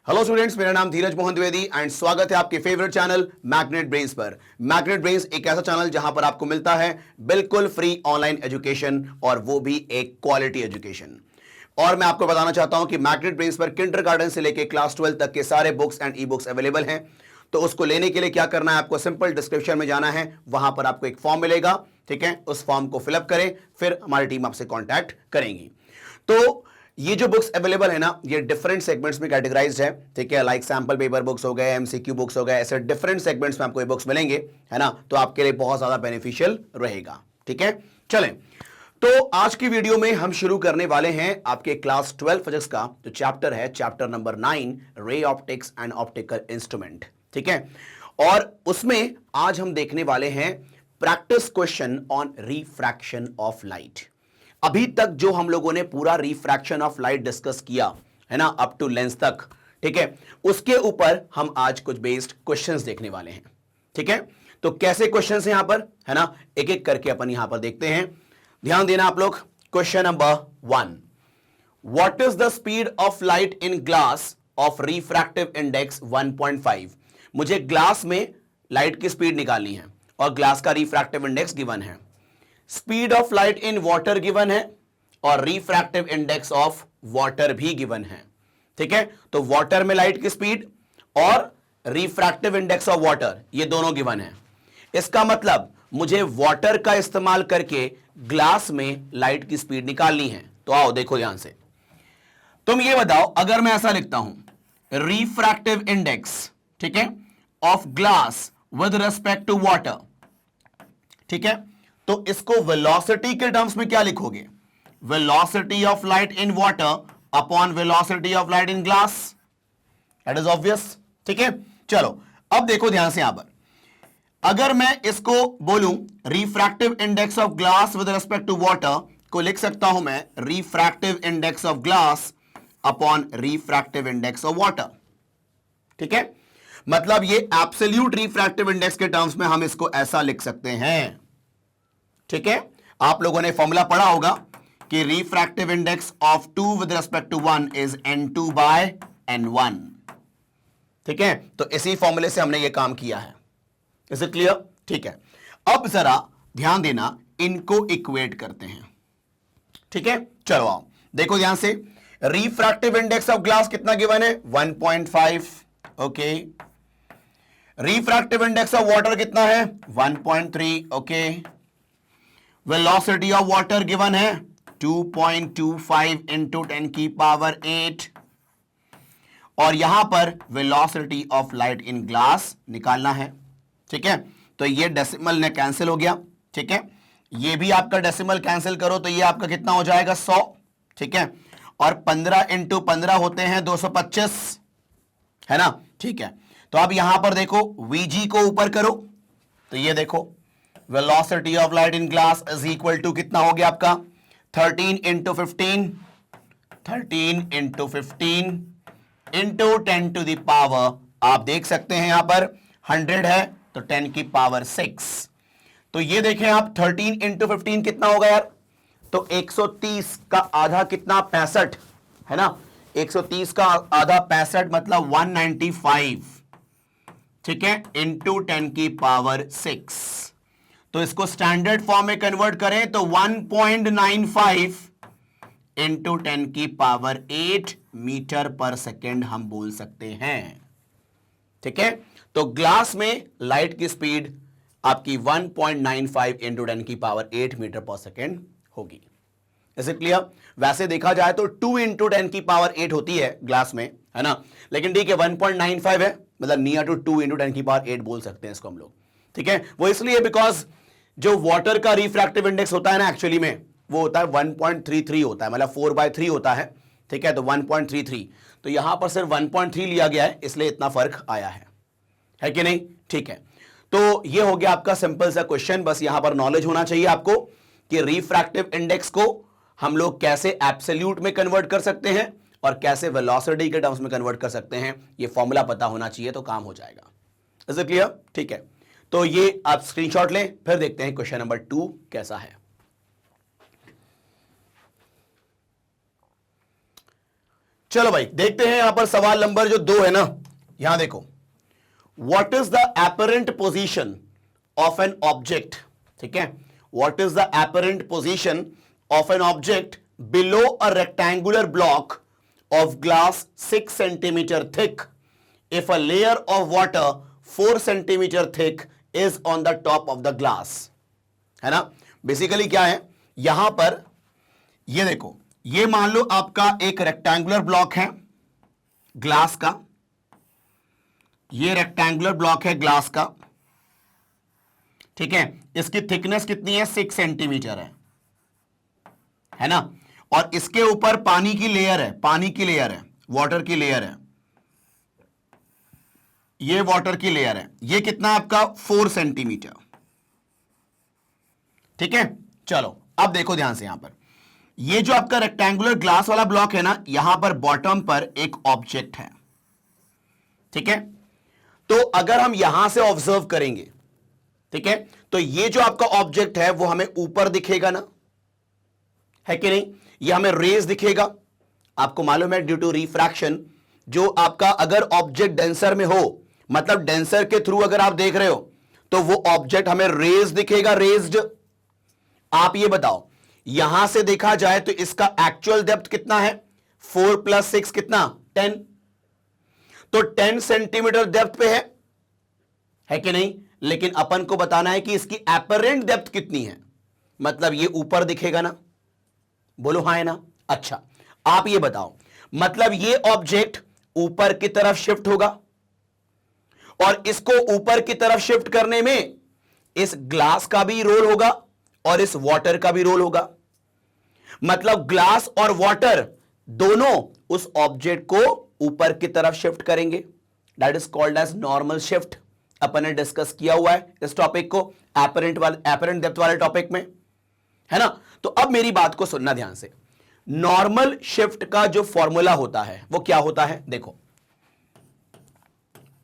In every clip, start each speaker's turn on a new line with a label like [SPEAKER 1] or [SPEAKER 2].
[SPEAKER 1] Hello students, मेरा नाम धीरज Mohan Dwivedi and स्वागत है आपके फेवरेट चैनल मैग्नेट ब्रेन्स पर। मैग्नेट ब्रेन्स एक ऐसा चैनल जहां पर आपको मिलता है बिल्कुल फ्री ऑनलाइन एजुकेशन और वो भी एक क्वालिटी एजुकेशन। और मैं आपको बताना चाहता हूं कि मैग्नेट ब्रेन्स पर किंडरगार्टन से लेकर क्लास 12 तक के सारे books and e books available हैं। तो उसको लेने के लिए क्या करना है, आपको सिंपल डिस्क्रिप्शन में जाना है, वहां पर आपको एक फॉर्म मिलेगा, ठीक है। उस फॉर्म को फिलअप करें, फिर हमारी टीम आपसे कॉन्टैक्ट करेंगी। तो ये जो बुक्स अवेलेबल है ना, ये डिफरेंट सेगमेंट्स में कैटेगराइज्ड है, ठीक है। लाइक सैंपल पेपर बुक्स हो गए, एमसीक्यू बुक्स हो गए, ऐसे डिफरेंट सेगमेंट्स में आपको ये बुक्स मिलेंगे, है ना। तो आपके लिए बहुत ज्यादा बेनिफिशियल रहेगा, ठीक है। चलें, तो आज की वीडियो में हम शुरू करने वाले हैं आपके क्लास 12 फिजिक्स का जो चैप्टर है, chapter number 9, ray optics and optical instrument, ठीक है। और उसमें आज हम देखने वाले हैं practice question on refraction of light. अभी तक जो हम लोगों ने पूरा रिफ्रैक्शन ऑफ लाइट डिस्कस किया है ना, अप टू लेंस तक, ठीक है, उसके ऊपर हम आज कुछ बेस्ड क्वेश्चंस देखने वाले हैं, ठीक है। तो कैसे क्वेश्चंस हैं यहां पर, है ना, एक एक करके अपन यहां पर देखते हैं। ध्यान देना आप लोग। Question number 1, what is the speed of light in glass of refractive index 1.5। मुझे ग्लास में लाइट की स्पीड निकालनी है और ग्लास का रिफ्रैक्टिव इंडेक्स गिवन है। Speed of light in water given है और रिफ्रैक्टिव इंडेक्स ऑफ वाटर भी गिवन है, ठीक है। तो वाटर में लाइट की स्पीड और रिफ्रैक्टिव इंडेक्स ऑफ वाटर, ये दोनों गिवन है। इसका मतलब मुझे वाटर का इस्तेमाल करके ग्लास में लाइट की स्पीड निकालनी है। तो आओ देखो ध्यान से। तुम ये बताओ, अगर मैं ऐसा लिखता हूं रिफ्रैक्टिव इंडेक्स, ठीक है, of glass with respect to water, ठीक है, तो इसको वेलोसिटी के टर्म्स में क्या लिखोगे? Velocity of light in water upon velocity of light in glass. That is obvious, ठीक है। चलो अब देखो ध्यान से, यहां पर अगर मैं इसको बोलूं refractive index of glass with respect to water, को लिख सकता हूं मैं refractive index of glass upon refractive index of water, ठीक है। मतलब ये एब्सोल्यूट रिफ्रैक्टिव इंडेक्स के टर्म्स में हम इसको ऐसा लिख सकते हैं, ठीक है। आप लोगों ने फॉर्मूला पढ़ा होगा कि refractive index of 2 with respect to 1 is n2 by n1, ठीक है। तो इसी फॉर्मूले से हमने ये काम किया है। Is it clear? ठीक है। अब जरा ध्यान देना, इनको इक्वेट करते हैं, ठीक है। चलो आओ देखो ध्यान से। रिफ्रैक्टिव इंडेक्स ऑफ ग्लास कितना गिवन है? 1.5, okay. Refractive index of water कितना है? 1.3, okay. Velocity of water given है 2.25 इंटू 10 की पावर 8, और यहां पर velocity of light in glass निकालना है, ठीक है। तो ये डेसिमल ने कैंसिल हो गया, ठीक है। ये भी आपका डेसिमल कैंसिल करो तो ये आपका कितना हो जाएगा? 100, ठीक है। और 15 इंटू 15 होते हैं 225, है ना, ठीक है। तो अब यहां पर देखो वीजी को ऊपर करो तो ये देखो velocity of light in glass is equal to कितना हो गया आपका? 13 into 15, 13 into 15 into 10 to the power, आप देख सकते हैं यहां पर 100 है तो 10 की पावर 6। तो ये देखें आप, 13 इंटू 15 कितना होगा यार? तो 130 का आधा कितना? 65, है ना। 130 का आधा 65 मतलब 195, ठीक है, इंटू 10 की पावर 6। तो इसको स्टैंडर्ड फॉर्म में कन्वर्ट करें तो 1.95 इंटू 10 की पावर 8 मीटर पर सेकेंड हम बोल सकते हैं, ठीक है। तो ग्लास में लाइट की स्पीड आपकी 1.95 इंटू 10 की पावर 8 मीटर पर सेकेंड होगी। Is it clear? वैसे देखा जाए तो 2 इंटू 10 की पावर 8 होती है ग्लास में, है ना, लेकिन ठीक है 1.95 है, मतलब नियर टू 2 इंटू 10 की पावर 8 बोल सकते हैं इसको हम लोग, ठीक है। वो इसलिए बिकॉज जो वाटर का रिफ्रैक्टिव इंडेक्स होता है ना, एक्चुअली में वो होता है 1.33 होता है, मतलब 4/3 होता है, ठीक है। तो 1.33, तो यहां पर सिर्फ 1.3 लिया गया है, इसलिए इतना फर्क आया है कि नहीं? ठीक है। तो ये हो गया आपका सिंपल सा क्वेश्चन। बस यहां पर नॉलेज होना चाहिए आपको कि रिफ्रैक्टिव इंडेक्स को हम लोग कैसे एब्सोल्यूट में कन्वर्ट कर सकते हैं और कैसे वेलोसिटी के टर्म्स में कन्वर्ट कर सकते हैं। ये फॉर्मूला पता होना चाहिए तो काम हो जाएगा। Is it clear? ठीक है। तो ये आप स्क्रीनशॉट लें, फिर देखते हैं क्वेश्चन नंबर 2 कैसा है। चलो भाई देखते हैं यहां पर सवाल नंबर जो 2 है ना, यहां देखो, what is the apparent position of an object, ठीक है, what is the apparent position of an object below a rectangular block of glass 6 centimeter thick if a layer of water 4 centimeter thick is on the top of the glass, है ना। Basically क्या है यहां पर, ये देखो, ये मान लो आपका एक रेक्टेंगुलर ब्लॉक है ग्लास का, ये रेक्टेंगुलर ब्लॉक है ग्लास का, ठीक है, इसकी थिकनेस कितनी है 6 सेंटीमीटर है ना, और इसके ऊपर पानी की लेयर है, पानी की लेयर है, वाटर की लेयर है, ये वाटर की लेयर है, ये कितना आपका 4 सेंटीमीटर, ठीक है। चलो अब देखो ध्यान से, यहां पर ये जो आपका रेक्टेंगुलर ग्लास वाला ब्लॉक है ना, यहां पर बॉटम पर एक ऑब्जेक्ट है, ठीक है। तो अगर हम यहां से ऑब्जर्व करेंगे, ठीक है, तो ये जो आपका ऑब्जेक्ट है वो हमें ऊपर दिखेगा ना, है कि नहीं, ये हमें रेज दिखेगा, आपको मालूम है ड्यू टू रिफ्रैक्शन, जो आपका अगर ऑब्जेक्ट डेंसर में हो, मतलब डेंसर के थ्रू अगर आप देख रहे हो तो वो ऑब्जेक्ट हमें रेज दिखेगा, रेज्ड। आप ये बताओ, यहां से देखा जाए तो इसका एक्चुअल डेप्थ कितना है, 4 + 6 कितना 10, तो 10 सेंटीमीटर डेप्थ पे है कि नहीं, लेकिन अपन को बताना है कि इसकी एपरेंट डेप्थ कितनी है, मतलब ये ऊपर दिखेगा ना, बोलो हां है ना। अच्छा आप ये बताओ, मतलब ये ऑब्जेक्ट ऊपर की तरफ शिफ्ट होगा, और इसको ऊपर की तरफ शिफ्ट करने में इस ग्लास का भी रोल होगा और इस वाटर का भी रोल होगा, मतलब ग्लास और वाटर दोनों उस ऑब्जेक्ट को ऊपर की तरफ शिफ्ट करेंगे, that is called as normal shift. अपन ने डिस्कस किया हुआ है इस टॉपिक को एपरेंट डेप्थ वाले टॉपिक में, है ना। तो अब मेरी बात को सुनना ध्यान से, नॉर्मल शिफ्ट का जो फॉर्मूला होता है वो क्या होता है, देखो,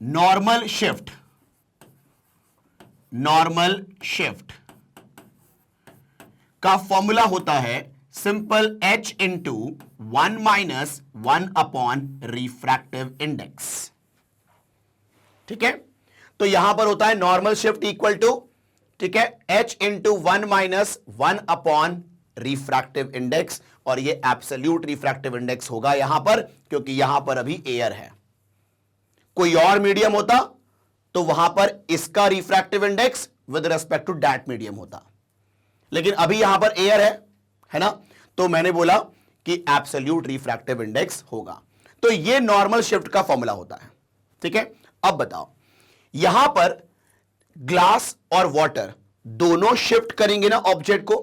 [SPEAKER 1] नॉर्मल शिफ्ट का फॉर्मूला होता है simple h into 1 minus 1 upon refractive index, ठीक है। तो यहां पर होता है नॉर्मल शिफ्ट इक्वल टू, ठीक है, h into 1 minus 1 upon refractive index, और ये एब्सोल्यूट रिफ्रैक्टिव इंडेक्स होगा यहां पर, क्योंकि यहां पर अभी एयर है। कोई और मीडियम होता तो वहां पर इसका refractive index with respect to that medium होता, लेकिन अभी यहां पर एयर है ना, तो मैंने बोला कि एब्सोल्यूट रिफ्रैक्टिव इंडेक्स होगा। तो ये नॉर्मल शिफ्ट का फॉर्मूला होता है, ठीक है। अब बताओ, यहां पर ग्लास और वाटर दोनों शिफ्ट करेंगे ना ऑब्जेक्ट को,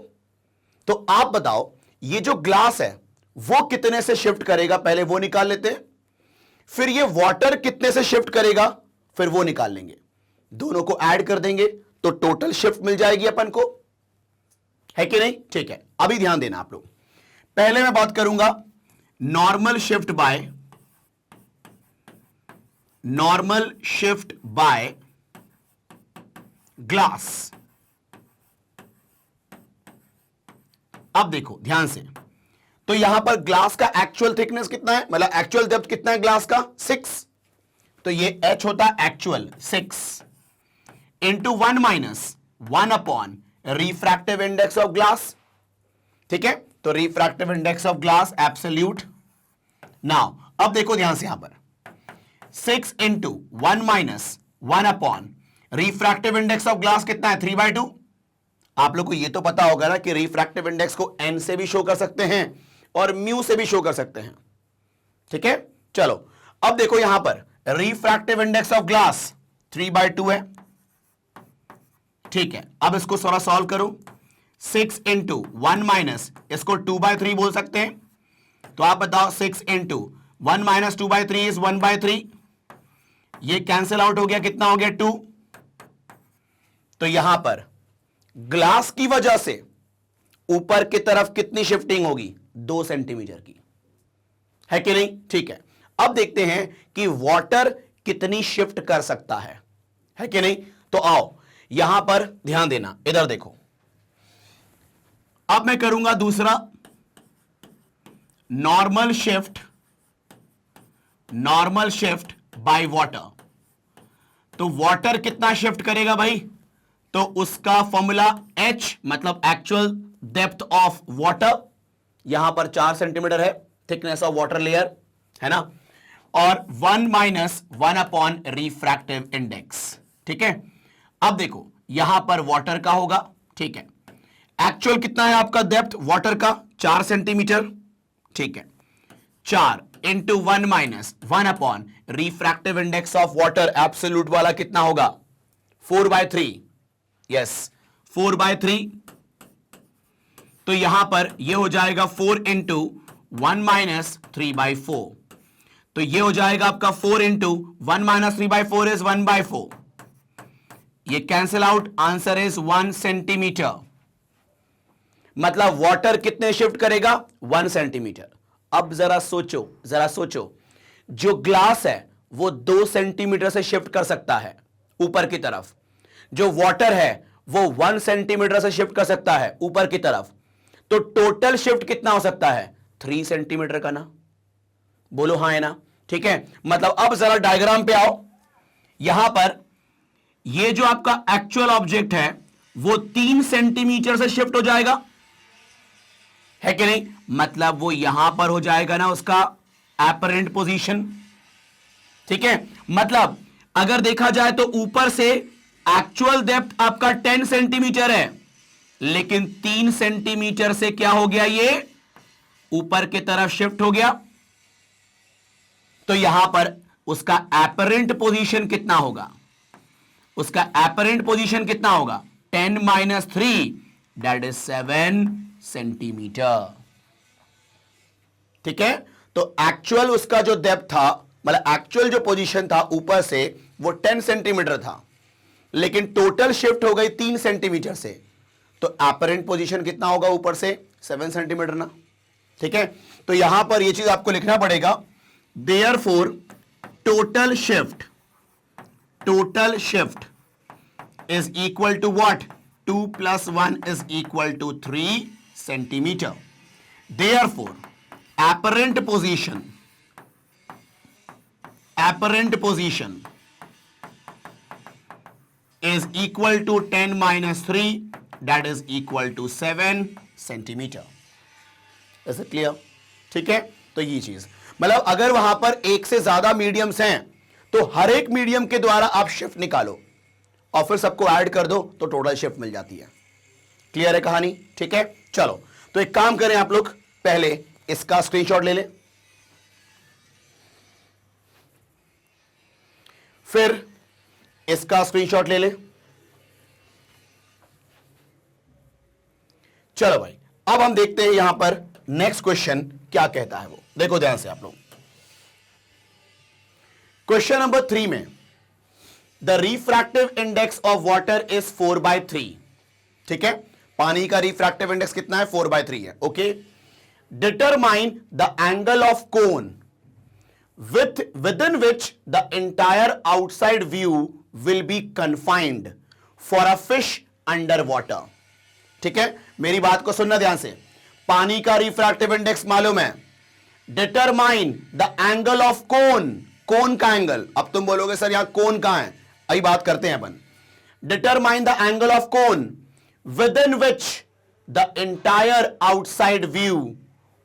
[SPEAKER 1] तो आप बताओ ये जो ग्लास है वो कितने से शिफ्ट करेगा, पहले वो निकाल लेते हैं, फिर ये वाटर कितने से शिफ्ट करेगा, फिर वो निकाल लेंगे, दोनों को ऐड कर देंगे तो टोटल शिफ्ट मिल जाएगी अपन को, है कि नहीं, ठीक है। अभी ध्यान देना आप लोग, पहले मैं बात करूंगा नॉर्मल शिफ्ट बाय ग्लास। अब देखो ध्यान से, तो यहां पर ग्लास का एक्चुअल थिकनेस कितना है, मतलब एक्चुअल डेप्थ कितना है ग्लास का 6, तो ये h होता है actual 6 into 1 minus 1 upon refractive index of glass, ठीक है। तो refractive index of glass absolute. Now अब देखो ध्यान से, यहां पर 6 into 1 minus 1 upon refractive index of glass कितना है 3/2। आप लोग को यह तो पता होगा ना कि रिफ्रैक्टिव इंडेक्स को n से भी शो कर सकते हैं और म्यू से भी शो कर सकते हैं, ठीक है। चलो अब देखो यहां पर रिफ्रैक्टिव इंडेक्स ऑफ ग्लास 3/2 है, ठीक है। अब इसको थोड़ा सॉल्व करो, 6 इंटू 1 माइनस, इसको 2/3 बोल सकते हैं, तो आप बताओ 6 इंटू 1 माइनस 2/3 इज 1/3, ये कैंसिल आउट हो गया, कितना हो गया 2। तो यहां पर ग्लास की वजह से ऊपर की तरफ कितनी शिफ्टिंग होगी 2 सेंटीमीटर की, है कि नहीं, ठीक है। अब देखते हैं कि वाटर कितनी शिफ्ट कर सकता है कि नहीं। तो आओ यहां पर ध्यान देना, इधर देखो, अब मैं करूंगा दूसरा normal shift normal shift by water. तो वाटर कितना शिफ्ट करेगा भाई? तो उसका फॉर्मूला H मतलब एक्चुअल डेप्थ ऑफ वाटर, यहां पर 4 सेंटीमीटर है थिकनेस ऑफ वाटर लेयर, है ना, और 1 माइनस 1 अपॉन रिफ्रैक्टिव इंडेक्स। ठीक है, अब देखो यहां पर वाटर का होगा, ठीक है, एक्चुअल कितना है आपका डेप्थ वाटर का? 4 सेंटीमीटर, ठीक है, 4 into 1 minus 1 upon refractive index of water absolute वाला कितना होगा? 4/3, यस 4/3। तो यहां पर यह हो जाएगा 4 इंटू 1 माइनस 3/4, तो यह हो जाएगा आपका 4 इंटू 1 माइनस 3/4 इज 1/4, ये cancel out, answer is 1 centimetre. मतलब वाटर कितने शिफ्ट करेगा? 1 सेंटीमीटर। अब जरा सोचो, जो ग्लास है वो 2 सेंटीमीटर से शिफ्ट कर सकता है ऊपर की तरफ, जो वाटर है वो 1 सेंटीमीटर से शिफ्ट कर सकता है ऊपर की तरफ, तो टोटल शिफ्ट कितना हो सकता है? 3 सेंटीमीटर का ना? बोलो हाँ है ना? ठीक है, मतलब अब जरा डायग्राम पे आओ। यहां पर ये जो आपका एक्चुअल ऑब्जेक्ट है वो 3 सेंटीमीटर से शिफ्ट हो जाएगा, है कि नहीं? मतलब वो यहां पर हो जाएगा ना उसका एपरेंट पोजीशन। ठीक है, मतलब अगर देखा जाए तो ऊपर से एक्चुअल डेप्थ आपका 10 सेंटीमीटर है, लेकिन 3 सेंटीमीटर से क्या हो गया? ये ऊपर की तरफ शिफ्ट हो गया। तो यहां पर उसका एपरेंट पोजीशन कितना होगा? उसका एपरेंट पोजीशन कितना होगा? 10 माइनस 3 दैट इज 7 सेंटीमीटर। ठीक है, तो एक्चुअल उसका जो डेप्थ था, मतलब एक्चुअल जो पोजीशन था ऊपर से वो 10 सेंटीमीटर था, लेकिन टोटल शिफ्ट हो गई 3 सेंटीमीटर से, तो एपरेंट पोजीशन कितना होगा ऊपर से? 7 सेंटीमीटर ना? ठीक है, तो यहां पर यह चीज आपको लिखना पड़ेगा, therefore total shift is equal to what? 2 plus 1 is equal to 3 centimeter. Therefore, apparent position is equal to 10 minus 3, that is equal to 7 centimeter. Is it clear? ठीक है, तो ये चीज मतलब अगर वहां पर एक से ज्यादा मीडियम्स हैं तो हर एक मीडियम के द्वारा आप शिफ्ट निकालो और फिर सबको ऐड कर दो तो टोटल शिफ्ट मिल जाती है। क्लियर है कहानी? ठीक है, चलो तो एक काम करें आप लोग, पहले इसका स्क्रीनशॉट ले लें, फिर इसका स्क्रीनशॉट ले लें। चलो भाई, अब हम देखते हैं यहां पर नेक्स्ट क्वेश्चन क्या कहता है। वो देखो ध्यान से आप लोग, क्वेश्चन नंबर 3 में the refractive index of water is 4/3। ठीक है, पानी का रिफ्रैक्टिव इंडेक्स कितना है? 4/3 है। Okay, determine the angle of cone within which the entire outside view will be confined for a fish under water। ठीक है, मेरी बात को सुनना ध्यान से। पानी का रिफ्रैक्टिव इंडेक्स मालूम है, determine the angle of cone, cone का एंगल। अब तुम बोलोगे सर यहां कोन कहां है, अभी बात करते हैं अपन। Determine the angle of cone within which the entire outside view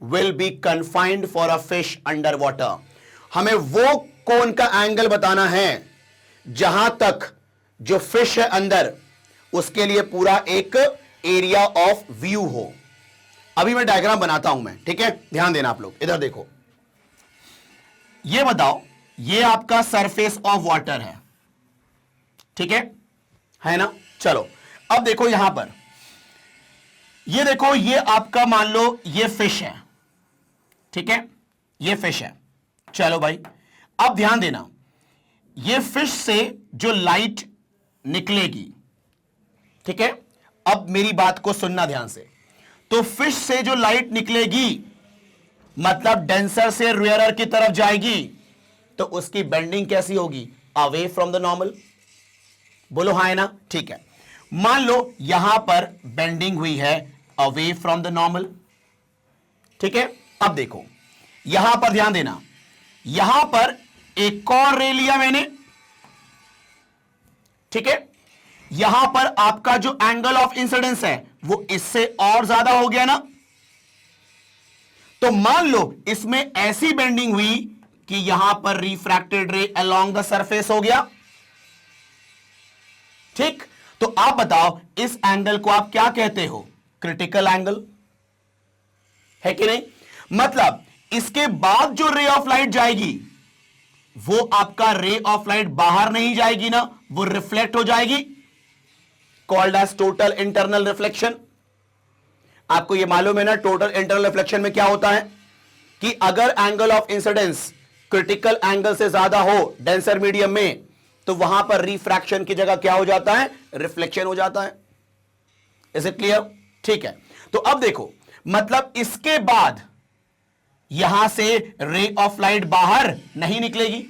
[SPEAKER 1] will be confined for a fish under water। हमें वो कोन का एंगल बताना है जहां तक जो फिश है अंदर, उसके लिए पूरा एक एरिया ऑफ व्यू हो। अभी मैं डायग्राम बनाता हूं मैं, ठीक है, ध्यान देना आप लोग, इधर देखो। ये बताओ, ये आपका सरफेस ऑफ वाटर है, ठीक है ना? चलो अब देखो यहां पर, ये देखो, ये आपका मान लो ये फिश है, ठीक है, ये फिश है। चलो भाई, अब ध्यान देना, ये फिश से जो लाइट निकलेगी, ठीक है, अब मेरी बात को सुनना ध्यान से। तो फिश से जो लाइट निकलेगी मतलब डेंसर से रेयरर की तरफ जाएगी, तो उसकी बेंडिंग कैसी होगी? Away from the normal. बोलो हाँ है ना? ठीक है, मान लो यहां पर बेंडिंग हुई है अवे फ्रॉम द नॉर्मल, ठीक है। अब देखो यहां पर ध्यान देना, यहां पर एक और रे लिया मैंने, ठीक है, यहां पर आपका जो एंगल ऑफ इंसिडेंस है वो इससे और ज्यादा हो गया ना। तो मान लो इसमें ऐसी बेंडिंग हुई कि यहां पर रिफ्रैक्टेड रे अलोंग द सरफेस हो गया, ठीक। तो आप बताओ इस एंगल को आप क्या कहते हो? क्रिटिकल एंगल, है कि नहीं? मतलब इसके बाद जो रे ऑफ लाइट जाएगी वो आपका रे ऑफ लाइट बाहर नहीं जाएगी ना, वो रिफ्लेक्ट हो जाएगी, called as total internal reflection. आपको यह मालूम है ना टोटल इंटरनल रिफ्लेक्शन में क्या होता है कि अगर angle of incidence critical angle से ज्यादा हो डेंसर मीडियम में, तो वहां पर रिफ्रैक्शन की जगह क्या हो जाता है? रिफ्लेक्शन हो जाता है। Is it clear? ठीक है। तो अब देखो, मतलब इसके बाद यहां से रे ऑफ लाइट बाहर नहीं निकलेगी,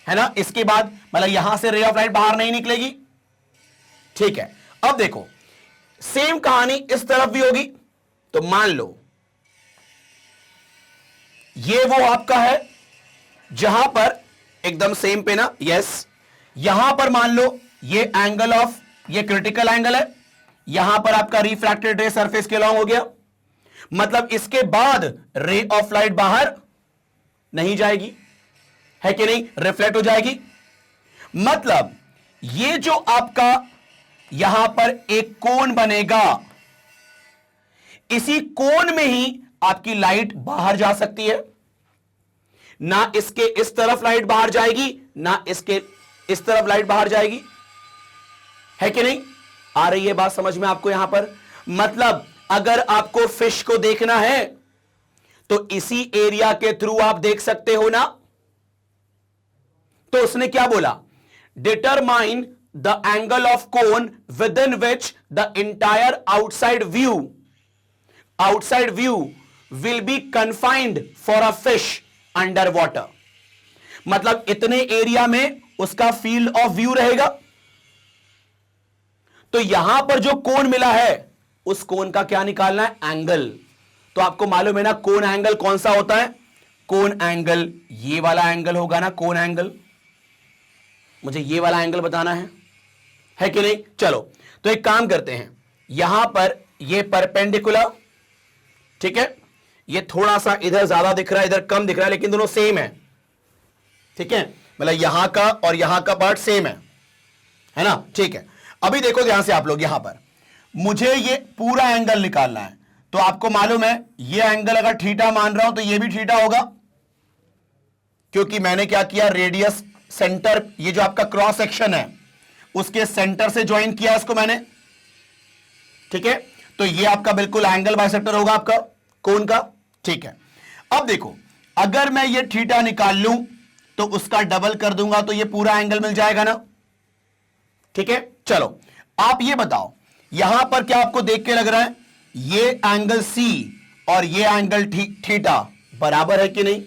[SPEAKER 1] है ना? इसके बाद मतलब यहां से रे ऑफ लाइट बाहर नहीं निकलेगी, ठीक है। अब देखो सेम कहानी इस तरफ भी होगी। तो मान लो ये वो आपका है जहां पर एकदम सेम पे ना, यस, यहां पर मान लो ये एंगल ऑफ, ये क्रिटिकल एंगल है, यहां पर आपका रिफ्रैक्टेड रे सरफेस के अलॉन्ग हो गया, मतलब इसके बाद रे ऑफ लाइट बाहर नहीं जाएगी, है कि नहीं? रिफ्लेक्ट हो जाएगी। मतलब ये जो आपका यहां पर एक कोन बनेगा, इसी कोन में ही आपकी लाइट बाहर जा सकती है, ना इसके इस तरफ लाइट बाहर जाएगी, ना इसके इस तरफ लाइट बाहर जाएगी, है कि नहीं? आ रही है बात समझ में आपको यहां पर? मतलब अगर आपको फिश को देखना है तो इसी एरिया के थ्रू आप देख सकते हो ना। तो उसने क्या बोला? Determine the angle of cone with in which the entire outside view will be confined for a fish under water. मतलब इतने एरिया में उसका फील्ड ऑफ व्यू रहेगा। तो यहां पर जो कोण मिला है उस कोण का क्या निकालना है? एंगल। तो आपको मालूम है ना कोण एंगल कौन सा होता है? कोण एंगल ये वाला एंगल होगा ना, कोण एंगल। मुझे ये वाला एंगल बताना है कि नहीं? चलो तो एक काम करते हैं, यहां पर ये परपेंडिकुलर, ठीक है, ये थोड़ा सा इधर ज्यादा दिख रहा है, इधर कम दिख रहा है, लेकिन दोनों सेम है, ठीक है। मतलब यहां का और यहां का पार्ट सेम है ना? ठीक है। अभी देखो ध्यान से आप लोग, यहां पर मुझे ये पूरा एंगल निकालना है। तो आपको मालूम है ये एंगल अगर थीटा मान रहा हूं तो ये भी थीटा होगा, क्योंकि मैंने क्या किया, रेडियस सेंटर, ये जो आपका क्रॉस सेक्शन है उसके सेंटर से ज्वाइन किया इसको मैंने, ठीक है। तो ये आपका बिल्कुल एंगल बाइसेक्टर होगा आपका कोण का, ठीक है। अब देखो अगर मैं ये थीटा निकाल लूं तो उसका डबल कर दूंगा तो ये पूरा एंगल मिल जाएगा ना, ठीक है। चलो आप ये बताओ यहां पर क्या आपको देख के लग रहा है ये एंगल सी और ये एंगल थीटा बराबर है कि नहीं?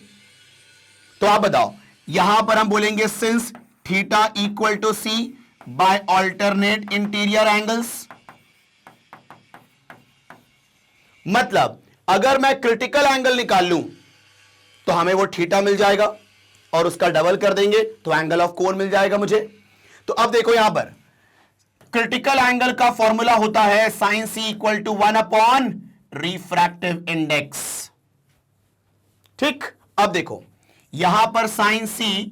[SPEAKER 1] तो आप बताओ यहां पर हम बोलेंगे since theta equal to C by alternate interior angles. मतलब अगर मैं क्रिटिकल एंगल निकाल लूं तो हमें वो थीटा मिल जाएगा और उसका डबल कर देंगे तो एंगल ऑफ कोण मिल जाएगा मुझे। तो अब देखो यहां पर क्रिटिकल एंगल का फॉर्मूला होता है sine C equal to 1 upon refractive index, ठीक। अब देखो यहां पर sine C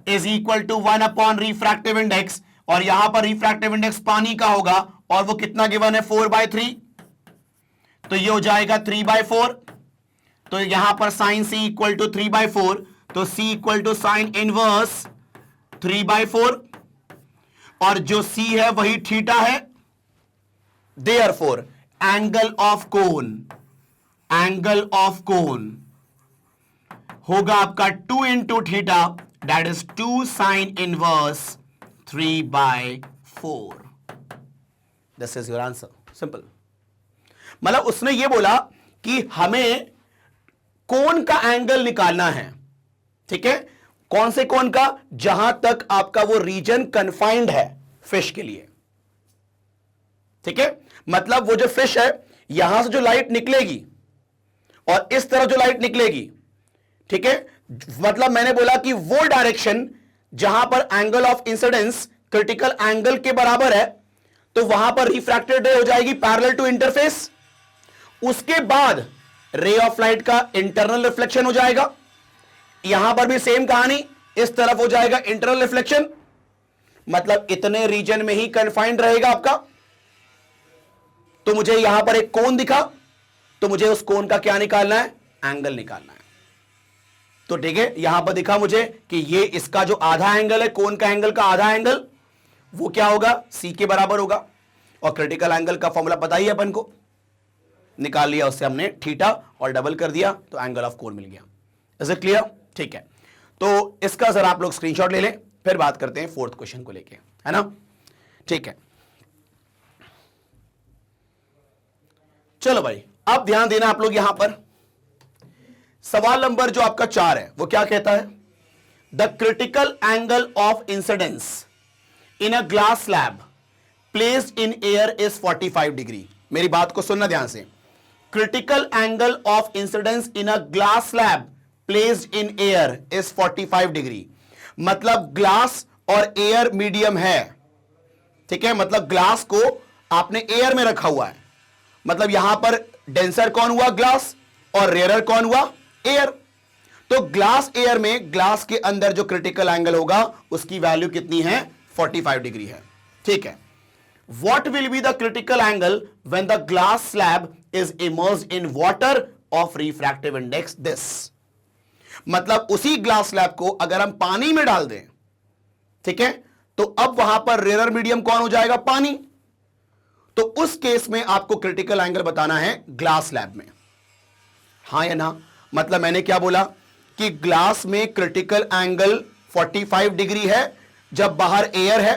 [SPEAKER 1] is equal to 1 upon refractive index, और यहां पर रिफ्रैक्टिव इंडेक्स पानी का होगा और वो कितना गिवन है 4/3, तो ये हो जाएगा 3/4। तो यहां पर साइन सी इक्वल टू 3/4, तो सी इक्वल टू साइन इनवर्स 3/4, और जो सी है वही थीटा है। देयरफॉर एंगल ऑफ कोण होगा आपका 2 into theta, that is 2 sine inverse 3/4। This is your answer, simple. मतलब उसने ये बोला कि हमें कोण का एंगल निकालना है, ठीक है। कौन से कोण का? जहां तक आपका वो रीजन कन्फाइंड है फिश के लिए, ठीक है। मतलब वो जो फिश है यहां से जो लाइट निकलेगी और इस तरह जो लाइट निकलेगी, ठीक है, मतलब मैंने बोला कि वो डायरेक्शन जहां पर angle of incidence critical angle के बराबर है, तो वहां पर रिफ्रैक्टेड रे हो जाएगी पैरेलल टू इंटरफेस। उसके बाद रे ऑफ लाइट का इंटरनल रिफ्लेक्शन हो जाएगा। यहां पर भी सेम कहानी, इस तरफ हो जाएगा इंटरनल रिफ्लेक्शन, मतलब इतने रीजन में ही कन्फाइंड रहेगा आपका। तो मुझे यहां पर एक कोन दिखा, तो मुझे उस कोन का क्या निकालना है, एंगल निकालना है। तो ठीक है, यहां पर दिखा मुझे कि ये इसका जो आधा एंगल है, कोन का एंगल का आधा एंगल, वो क्या होगा, सी के बराबर होगा। और क्रिटिकल एंगल का फॉर्मूला पता ही है अपन को, निकाल लिया उससे हमने थीटा और डबल कर दिया तो एंगल ऑफ कोन मिल गया। Is it clear? ठीक है, तो इसका जरा आप लोग स्क्रीनशॉट ले लें, फिर बात करते हैं फोर्थ क्वेश्चन को लेके, है ना। ठीक है, चलो भाई, अब ध्यान देना आप लोग। यहां पर सवाल नंबर जो आपका 4 है वो क्या कहता है, the critical angle of incidence in a glass slab placed in air is 45 degree. मेरी बात को सुनना ध्यान से। Critical angle of incidence in a glass slab placed in air is 45 degree. मतलब ग्लास और एयर मीडियम है, ठीक है, मतलब ग्लास को आपने एयर में रखा हुआ है, मतलब यहां पर डेंसर कौन हुआ, ग्लास, और रेयरर कौन हुआ, एयर। तो ग्लास एयर में, ग्लास के अंदर जो क्रिटिकल एंगल होगा उसकी वैल्यू कितनी है, 45 डिग्री है। ठीक है, what will be the critical angle when the glass slab is immersed in water of refractive index this? मतलब उसी ग्लास स्लैब को अगर हम पानी में डाल दें, ठीक है, तो अब वहां पर रेयर मीडियम कौन हो जाएगा, पानी। तो उस केस में आपको क्रिटिकल एंगल बताना है ग्लास स्लैब में, हां या ना। मतलब मैंने क्या बोला कि ग्लास में क्रिटिकल एंगल 45 डिग्री है जब बाहर एयर है।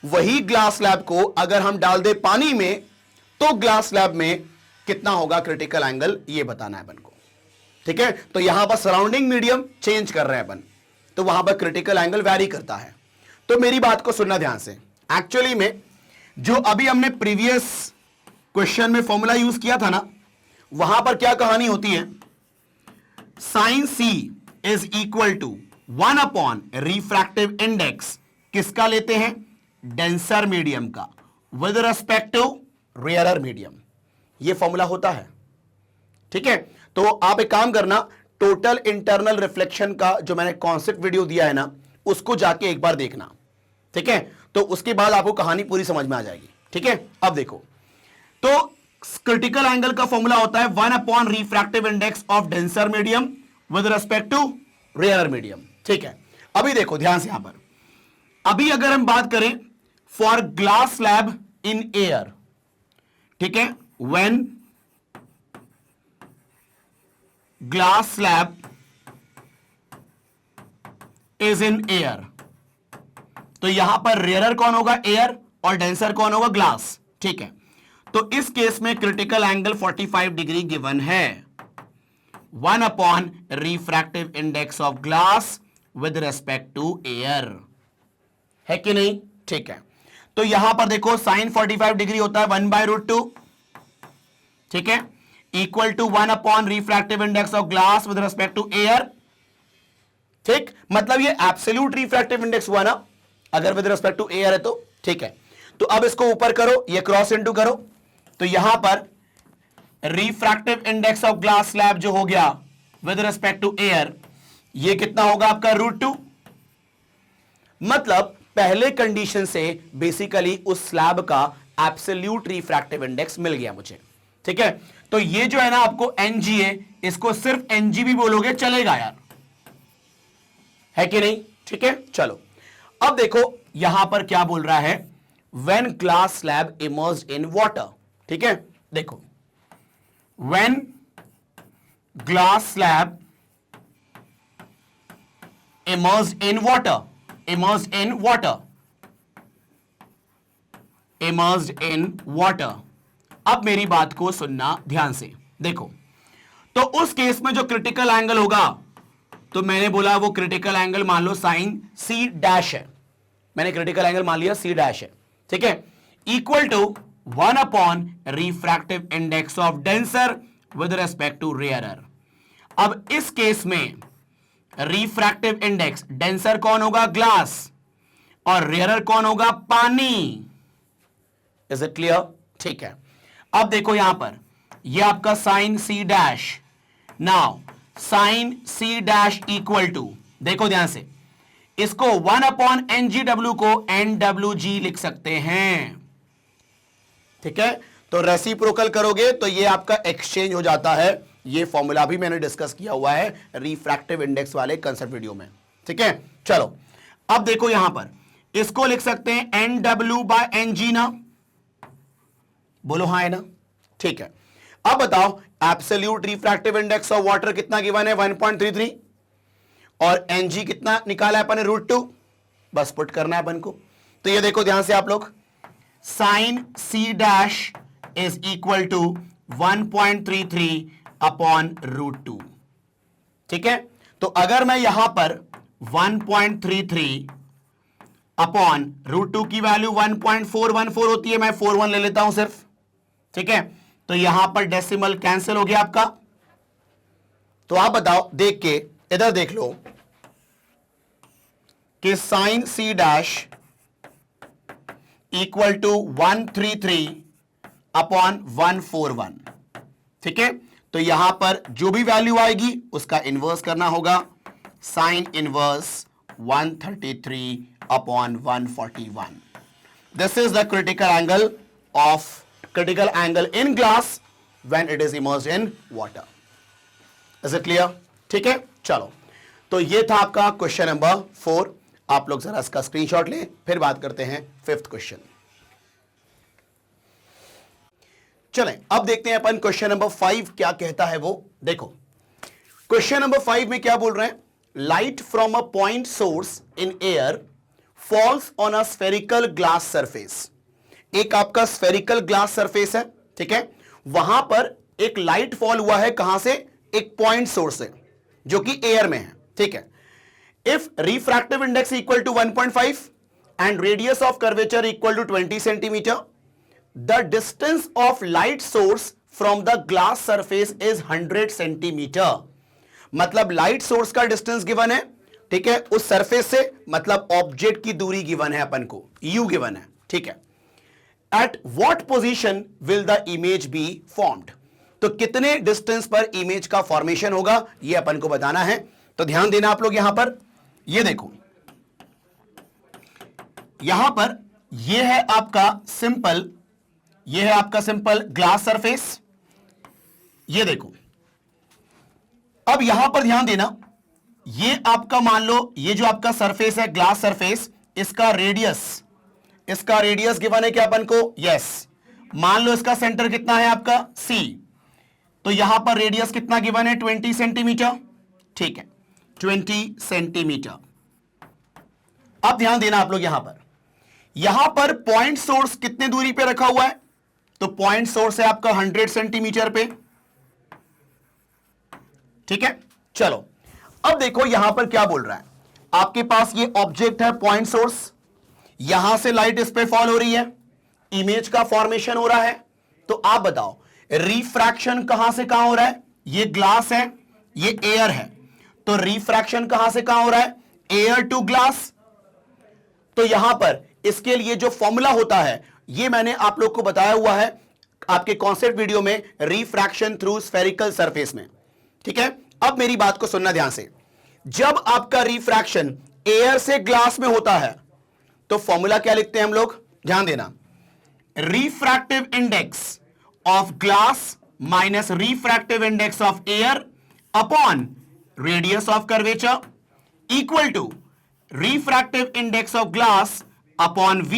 [SPEAKER 1] वही ग्लास स्लैब को अगर हम डाल दे पानी में, तो ग्लास स्लैब में कितना होगा क्रिटिकल एंगल, ये बताना है अपन को। ठीक है, तो यहां पर सराउंडिंग मीडियम चेंज कर रहे हैं अपन, तो वहां पर क्रिटिकल एंगल वैरी करता है। तो मेरी बात को सुनना ध्यान से। एक्चुअली में जो अभी हमने प्रीवियस क्वेश्चन में फॉर्मूला यूज किया था ना, वहां पर क्या कहानी होती है, sine C is equal to 1 upon refractive index, किसका लेते हैं, डेंसर मीडियम का, with respect to rarer medium. यह फॉर्मूला होता है। ठीक है, तो आप एक काम करना, टोटल इंटरनल रिफ्लेक्शन का जो मैंने कॉन्सेप्ट वीडियो दिया है ना, उसको जाके एक बार देखना। ठीक है, तो उसके बाद आपको कहानी पूरी समझ में आ जाएगी। ठीक है, अब देखो, तो क्रिटिकल एंगल का फॉर्मूला होता है 1 upon refractive index of denser medium with respect to rarer medium. ठीक है, अभी देखो ध्यान से, यहां पर अभी अगर हम बात करें for glass slab in air, ठीक है, when glass slab is in air, तो यहां पर रेयरर कौन होगा, एयर, और डेंसर कौन होगा, ग्लास। ठीक है, तो इस केस में क्रिटिकल एंगल 45 डिग्री गिवन है, 1 upon refractive index of glass with respect to air, है कि नहीं। ठीक है, तो यहां पर देखो साइन 45 डिग्री होता है 1/√2, ठीक है, equal to 1 upon refractive index of glass with respect to air. ठीक, मतलब ये एब्सोल्यूट रिफ्रैक्टिव इंडेक्स हुआ ना, अगर विद रेस्पेक्ट टू एयर है तो। ठीक है, तो अब इसको ऊपर करो, ये क्रॉस इनटू करो, तो यहां पर refractive index of glass slab जो हो गया विद रेस्पेक्ट टू एयर, ये कितना होगा आपका √2। मतलब पहले कंडीशन से बेसिकली उस स्लैब का एब्सोल्यूट रिफ्रैक्टिव इंडेक्स मिल गया मुझे। ठीक है, तो ये जो है ना आपको एनजीए, इसको सिर्फ एनजी भी बोलोगे चलेगा यार, है कि नहीं। ठीक है, चलो अब देखो यहां पर क्या बोल रहा है, when glass slab immersed in water. ठीक है, देखो when glass slab immersed in water, immersed in water, immersed in water। अब मेरी बात को सुनना ध्यान से, देखो, तो उस केस में जो क्रिटिकल एंगल होगा, तो मैंने बोला वो क्रिटिकल एंगल मान लो साइन सी डैश है, मैंने क्रिटिकल एंगल मान लिया सी डैश है। ठीक है, equal to 1 upon refractive index of denser with respect to rarer. अब इस केस में रिफ्रैक्टिव इंडेक्स डेंसर कौन होगा? ग्लास। और रेयरर कौन होगा? पानी। Is it clear? ठीक है। अब देखो यहां पर ये आपका sine C dash. Now sine C dash equal to, देखो ध्यान से, इसको 1/NGW को NWG लिख सकते हैं। ठीक है, तो रेसिप्रोकल करोगे तो ये आपका एक्सचेंज हो जाता है। ये फॉर्मूला भी मैंने डिस्कस किया हुआ है रिफ्रैक्टिव इंडेक्स वाले कंसेप्ट वीडियो में। ठीक है, चलो अब देखो यहां पर इसको लिख सकते हैं NW/NG ना, बोलो हाँ है ना? ठीक है, अब बताओ absolute refractive index of water कितना गिवन है? 1.33। और NG कितना निकाला है अपन ने? √2। बस पुट करना है अपन को। तो ये देखो ध्यान से आप लोग, sine C dash is equal to 1.33/√2। ठीक है, तो अगर मैं यहां पर 1.33/√2 की वैल्यू 1.414 होती है, मैं 41 ले लेता हूं सिर्फ। ठीक है, तो यहां पर डेसिमल कैंसिल हो गया आपका। तो आप बताओ, देख के इधर देख लो कि sine C dash equal to 133/141। ठीक है, तो यहां पर जो भी वैल्यू आएगी उसका इनवर्स करना होगा। Sine inverse 133/141। This is the critical angle in glass when it is immersed in water. Is it clear? ठीक है, चलो, तो ये था आपका क्वेश्चन नंबर 4। आप लोग जरा इसका स्क्रीनशॉट लें, फिर बात करते हैं 5th क्वेश्चन। चलें, अब देखते हैं अपन क्वेश्चन नंबर 5 क्या कहता है वो। देखो क्वेश्चन नंबर 5 में क्या बोल रहे हैं? Light from a point source in air falls on a spherical glass surface. एक आपका स्फेरिकल ग्लास सरफेस है, ठीक है, वहां पर एक लाइट फॉल हुआ है। कहां से? एक पॉइंट सोर्स से जो कि एयर में है। ठीक है, if refractive index equal to 1.5 and radius of curvature equal to 20 centimetre, the distance of light source from the glass surface is 100 centimetre. मतलब लाइट सोर्स का डिस्टेंस गिवन है, ठीक है, उस सरफेस से, मतलब ऑब्जेक्ट की दूरी गिवन है अपन को, u गिवन है। ठीक है, at what position will the image be formed? तो कितने डिस्टेंस पर इमेज का फॉर्मेशन होगा ये अपन को बताना है। तो ध्यान देना आप लोग, यहां पर ये देखो, यहां पर ये है आपका सिंपल, ये है आपका सिंपल ग्लास सरफेस। ये देखो, अब यहां पर ध्यान देना, ये आपका मान लो ये जो आपका सरफेस है ग्लास सरफेस, इसका रेडियस गिवन है क्या अपन को? यस। मान लो इसका सेंटर कितना है आपका? C। तो यहां पर रेडियस कितना गिवन है? 20 सेंटीमीटर। ठीक है, 20 सेंटीमीटर। अब ध्यान देना आप लोग, यहां पर पॉइंट सोर्स कितने दूरी पे रखा हुआ है? तो पॉइंट सोर्स है आपका 100 सेंटीमीटर पे। ठीक है, चलो अब देखो यहां पर क्या बोल रहा है। आपके पास ये ऑब्जेक्ट है पॉइंट सोर्स, यहां से लाइट इस पे फॉल हो रही है, इमेज का फॉर्मेशन हो रहा है। तो आप बताओ रिफ्रैक्शन कहां से कहां हो रहा है? ये ग्लास है, ये एयर है, तो रिफ्रैक्शन कहां से कहां हो रहा है? Air to glass. तो यहां पर इसके लिए जो फॉर्मूला होता है ये मैंने आप लोग को बताया हुआ है आपके कॉन्सेप्ट वीडियो में, रिफ्रैक्शन थ्रू स्फेरिकल सरफेस में। ठीक है, अब मेरी बात को सुनना ध्यान से। जब आपका रिफ्रैक्शन एयर से ग्लास में होता है तो फॉर्मूला क्या लिखते हैं हम लोग? ध्यान देना, refractive index of glass minus refractive index of air upon radius of curvature equal to refractive index of glass upon V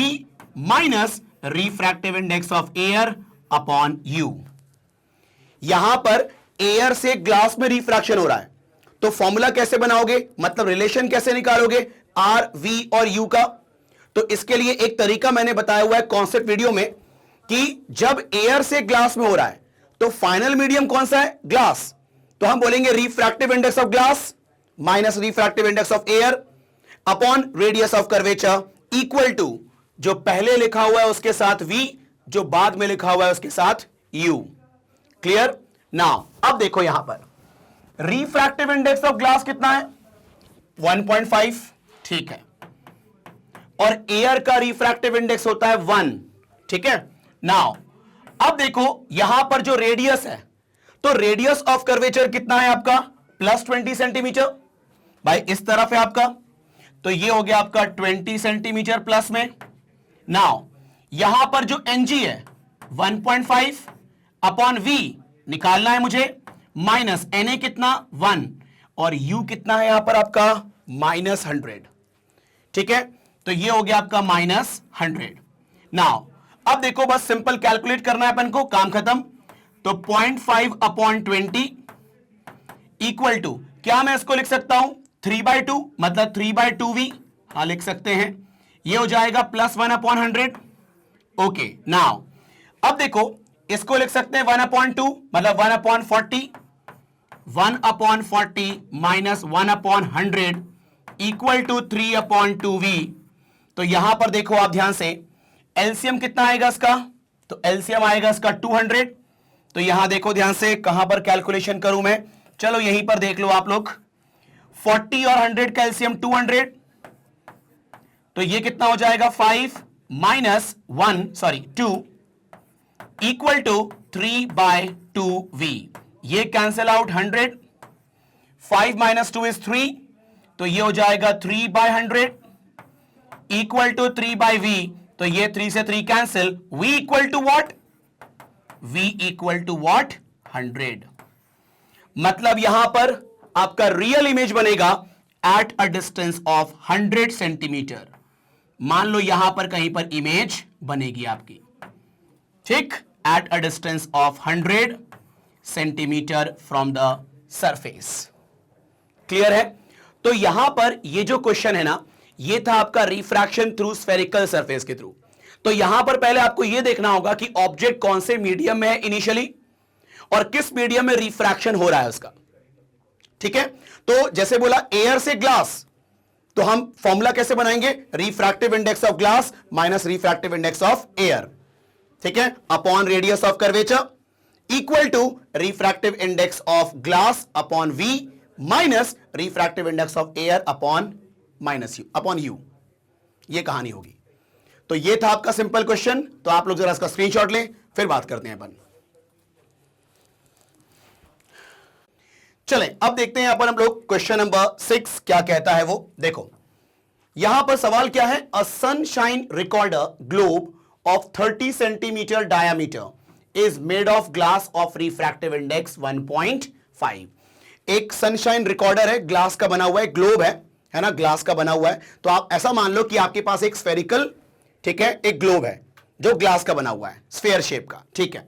[SPEAKER 1] minus refractive index of air upon U। यहां पर एयर से ग्लास में रिफ्रैक्शन हो रहा है, तो formula कैसे बनाओगे? मतलब रिलेशन कैसे निकालोगे R, V और U का? तो इसके लिए एक तरीका मैंने बताया हुआ है कॉन्सेप्ट वीडियो में कि जब एयर से ग्लास में हो रहा है तो फाइनल मीडियम कौन सा है? ग्लास। तो हम बोलेंगे refractive index of glass minus refractive index of air upon radius of curvature equal to जो पहले लिखा हुआ है उसके साथ V, जो बाद में लिखा हुआ है उसके साथ U। क्लियर? नाउ अब देखो यहां पर रिफ्रैक्टिव इंडेक्स ऑफ ग्लास कितना है? 1.5, ठीक है, और एयर का रिफ्रैक्टिव इंडेक्स होता है 1, ठीक है। नाउ अब देखो यहां पर जो रेडियस है, तो रेडियस ऑफ कर्वेचर कितना है आपका? +20 सेंटीमीटर। भाई इस तरफ है आपका, तो ये हो गया आपका 20 सेंटीमीटर प्लस में। नाउ यहां पर जो एनजी है 1.5 अपॉन वी निकालना है मुझे, माइनस एनए कितना 1, और यू कितना है यहां पर आपका -100, ठीक है। तो ये हो गया आपका -100। नाउ अब देखो बस सिंपल कैलकुलेट करना है अपन को, काम खत्म। तो 0.5 अपॉन 20 इक्वल टू, क्या मैं इसको लिख सकता हूं 3/2, मतलब 3/2v, हाँ लिख सकते हैं। ये हो जाएगा +1 अपॉन 100। ओके, नाउ अब देखो इसको लिख सकते हैं 1/2, मतलब 1/40, 1/40 माइनस 1/100 इक्वल टू 3/2v। तो यहां पर देखो आप ध्यान से, एलसीएम कितना आएगा इसका? तो एलसीएम आएगा इसका 200। तो यहां देखो ध्यान से, कहां पर कैलकुलेशन करूं मैं? चलो यहीं पर देख लो आप लोग। 40 और 100 का एलसीएम 200, तो ये कितना हो जाएगा 5 माइनस 2 इक्वल टू 3/2v। ये कैंसिल आउट 100, 5 माइनस 2 इज 3, तो ये हो जाएगा 3/100 इक्वल टू 3/v। तो ये 3 से 3 cancel, v equal to what? v equal to what? 100। मतलब यहां पर आपका रियल इमेज बनेगा at a distance of 100 centimetre. मान लो यहां पर कहीं पर इमेज बनेगी आपकी, ठीक, eight a distance of 100 centimetre from the surface. Clear है? तो यहां पर ये जो क्वेश्चन है ना, ये था आपका रिफ्रैक्शन थ्रू स्फेरिकल सरफेस के थ्रू। तो यहां पर पहले आपको यह देखना होगा कि ऑब्जेक्ट कौन से मीडियम में है इनिशियली, और किस मीडियम में रिफ्रैक्शन हो रहा है उसका, ठीक है। तो जैसे बोला एयर से ग्लास, तो हम फॉर्मूला कैसे बनाएंगे? Refractive index of glass minus refractive index of air, ठीक है, upon radius of curvature equal to refractive index of glass upon V minus refractive index of air upon U. ये कहानी होगी। तो ये था आपका सिंपल क्वेश्चन। तो आप लोग जरा इसका स्क्रीनशॉट लें, फिर बात करते हैं अपन। चलें अब देखते हैं अपन हम लोग क्वेश्चन नंबर 6 क्या कहता है वो। देखो यहां पर सवाल क्या है? A sunshine recorder globe of 30 centimetre diameter is made of glass of refractive index 1.5। एक सनशाइन रिकॉर्डर है, ग्लास का बना हुआ है, ग्लोब है ना, ग्लास का बना हुआ है। तो आप ऐसा मान लो कि आपके पास एक स्फेरिकल, ठीक है, एक ग्लोब है जो ग्लास का बना हुआ है, स्फेयर शेप का, ठीक है।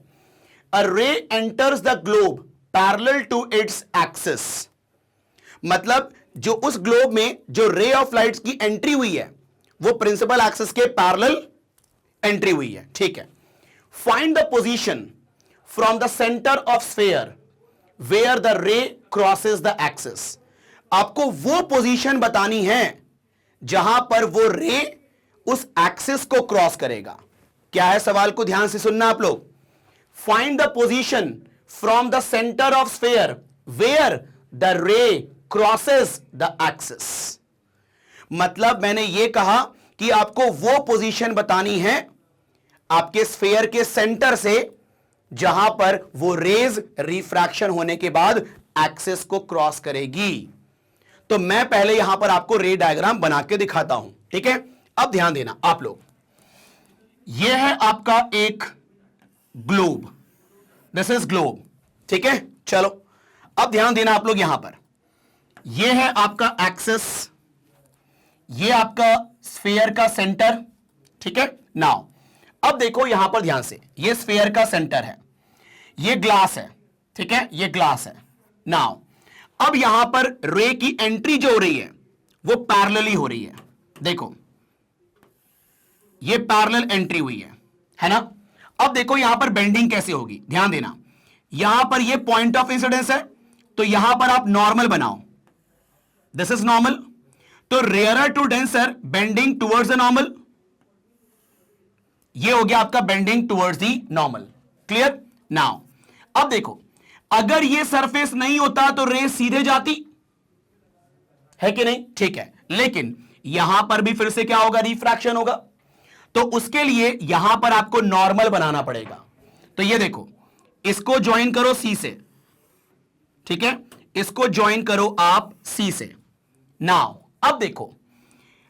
[SPEAKER 1] A ray enters the globe parallel to its axis, मतलब जो उस ग्लोब में जो रे ऑफ लाइट की एंट्री हुई है वो प्रिंसिपल एक्सिस के पैरेलल एंट्री हुई है, ठीक है। Find the position from the centre of sphere where the ray crosses the axis. आपको वो पोजीशन बतानी है जहां पर वो रे उस एक्सिस को क्रॉस करेगा। क्या है सवाल को ध्यान से सुनना आप लोग। Find the position from the centre of sphere where the ray crosses the axis. मतलब मैंने यह कहा कि आपको वो पोजीशन बतानी है आपके स्फेयर के सेंटर से जहां पर वो रेज रिफ्रैक्शन होने के बाद एक्सिस को क्रॉस करेगी। तो मैं पहले यहां पर आपको रे डायग्राम बना के दिखाता हूं, ठीक है। अब ध्यान देना आप लोग, यह है आपका एक ग्लोब, दिस इज ग्लोब, ठीक है। चलो अब ध्यान देना आप लोग, यहां पर यह है आपका एक्सिस, यह आपका स्फेयर का सेंटर, ठीक है। नाउ अब देखो यहां पर ध्यान से, यह स्फेयर का सेंटर है, यह ग्लास है, ठीक है, यह ग्लास है। नाउ अब यहां पर रे की एंट्री जो हो रही है वो पैरेलली हो रही है। देखो ये पैरेलल एंट्री हुई है ना। अब देखो यहां पर बेंडिंग कैसे होगी, ध्यान देना। यहां पर ये पॉइंट ऑफ इंसिडेंस है, तो यहां पर आप नॉर्मल बनाओ, दिस इज नॉर्मल। तो rarer to denser bending towards the normal, ये हो गया आपका bending towards the normal. Clear? Now अब देखो, अगर ये सरफेस नहीं होता तो रे सीधे जाती है कि नहीं? ठीक है, लेकिन यहां पर भी फिर से क्या होगा? रिफ्रैक्शन होगा। तो उसके लिए यहां पर आपको नॉर्मल बनाना पड़ेगा। तो ये देखो, इसको ज्वाइन करो सी से, ठीक है, इसको ज्वाइन करो आप सी से। नाउ अब देखो,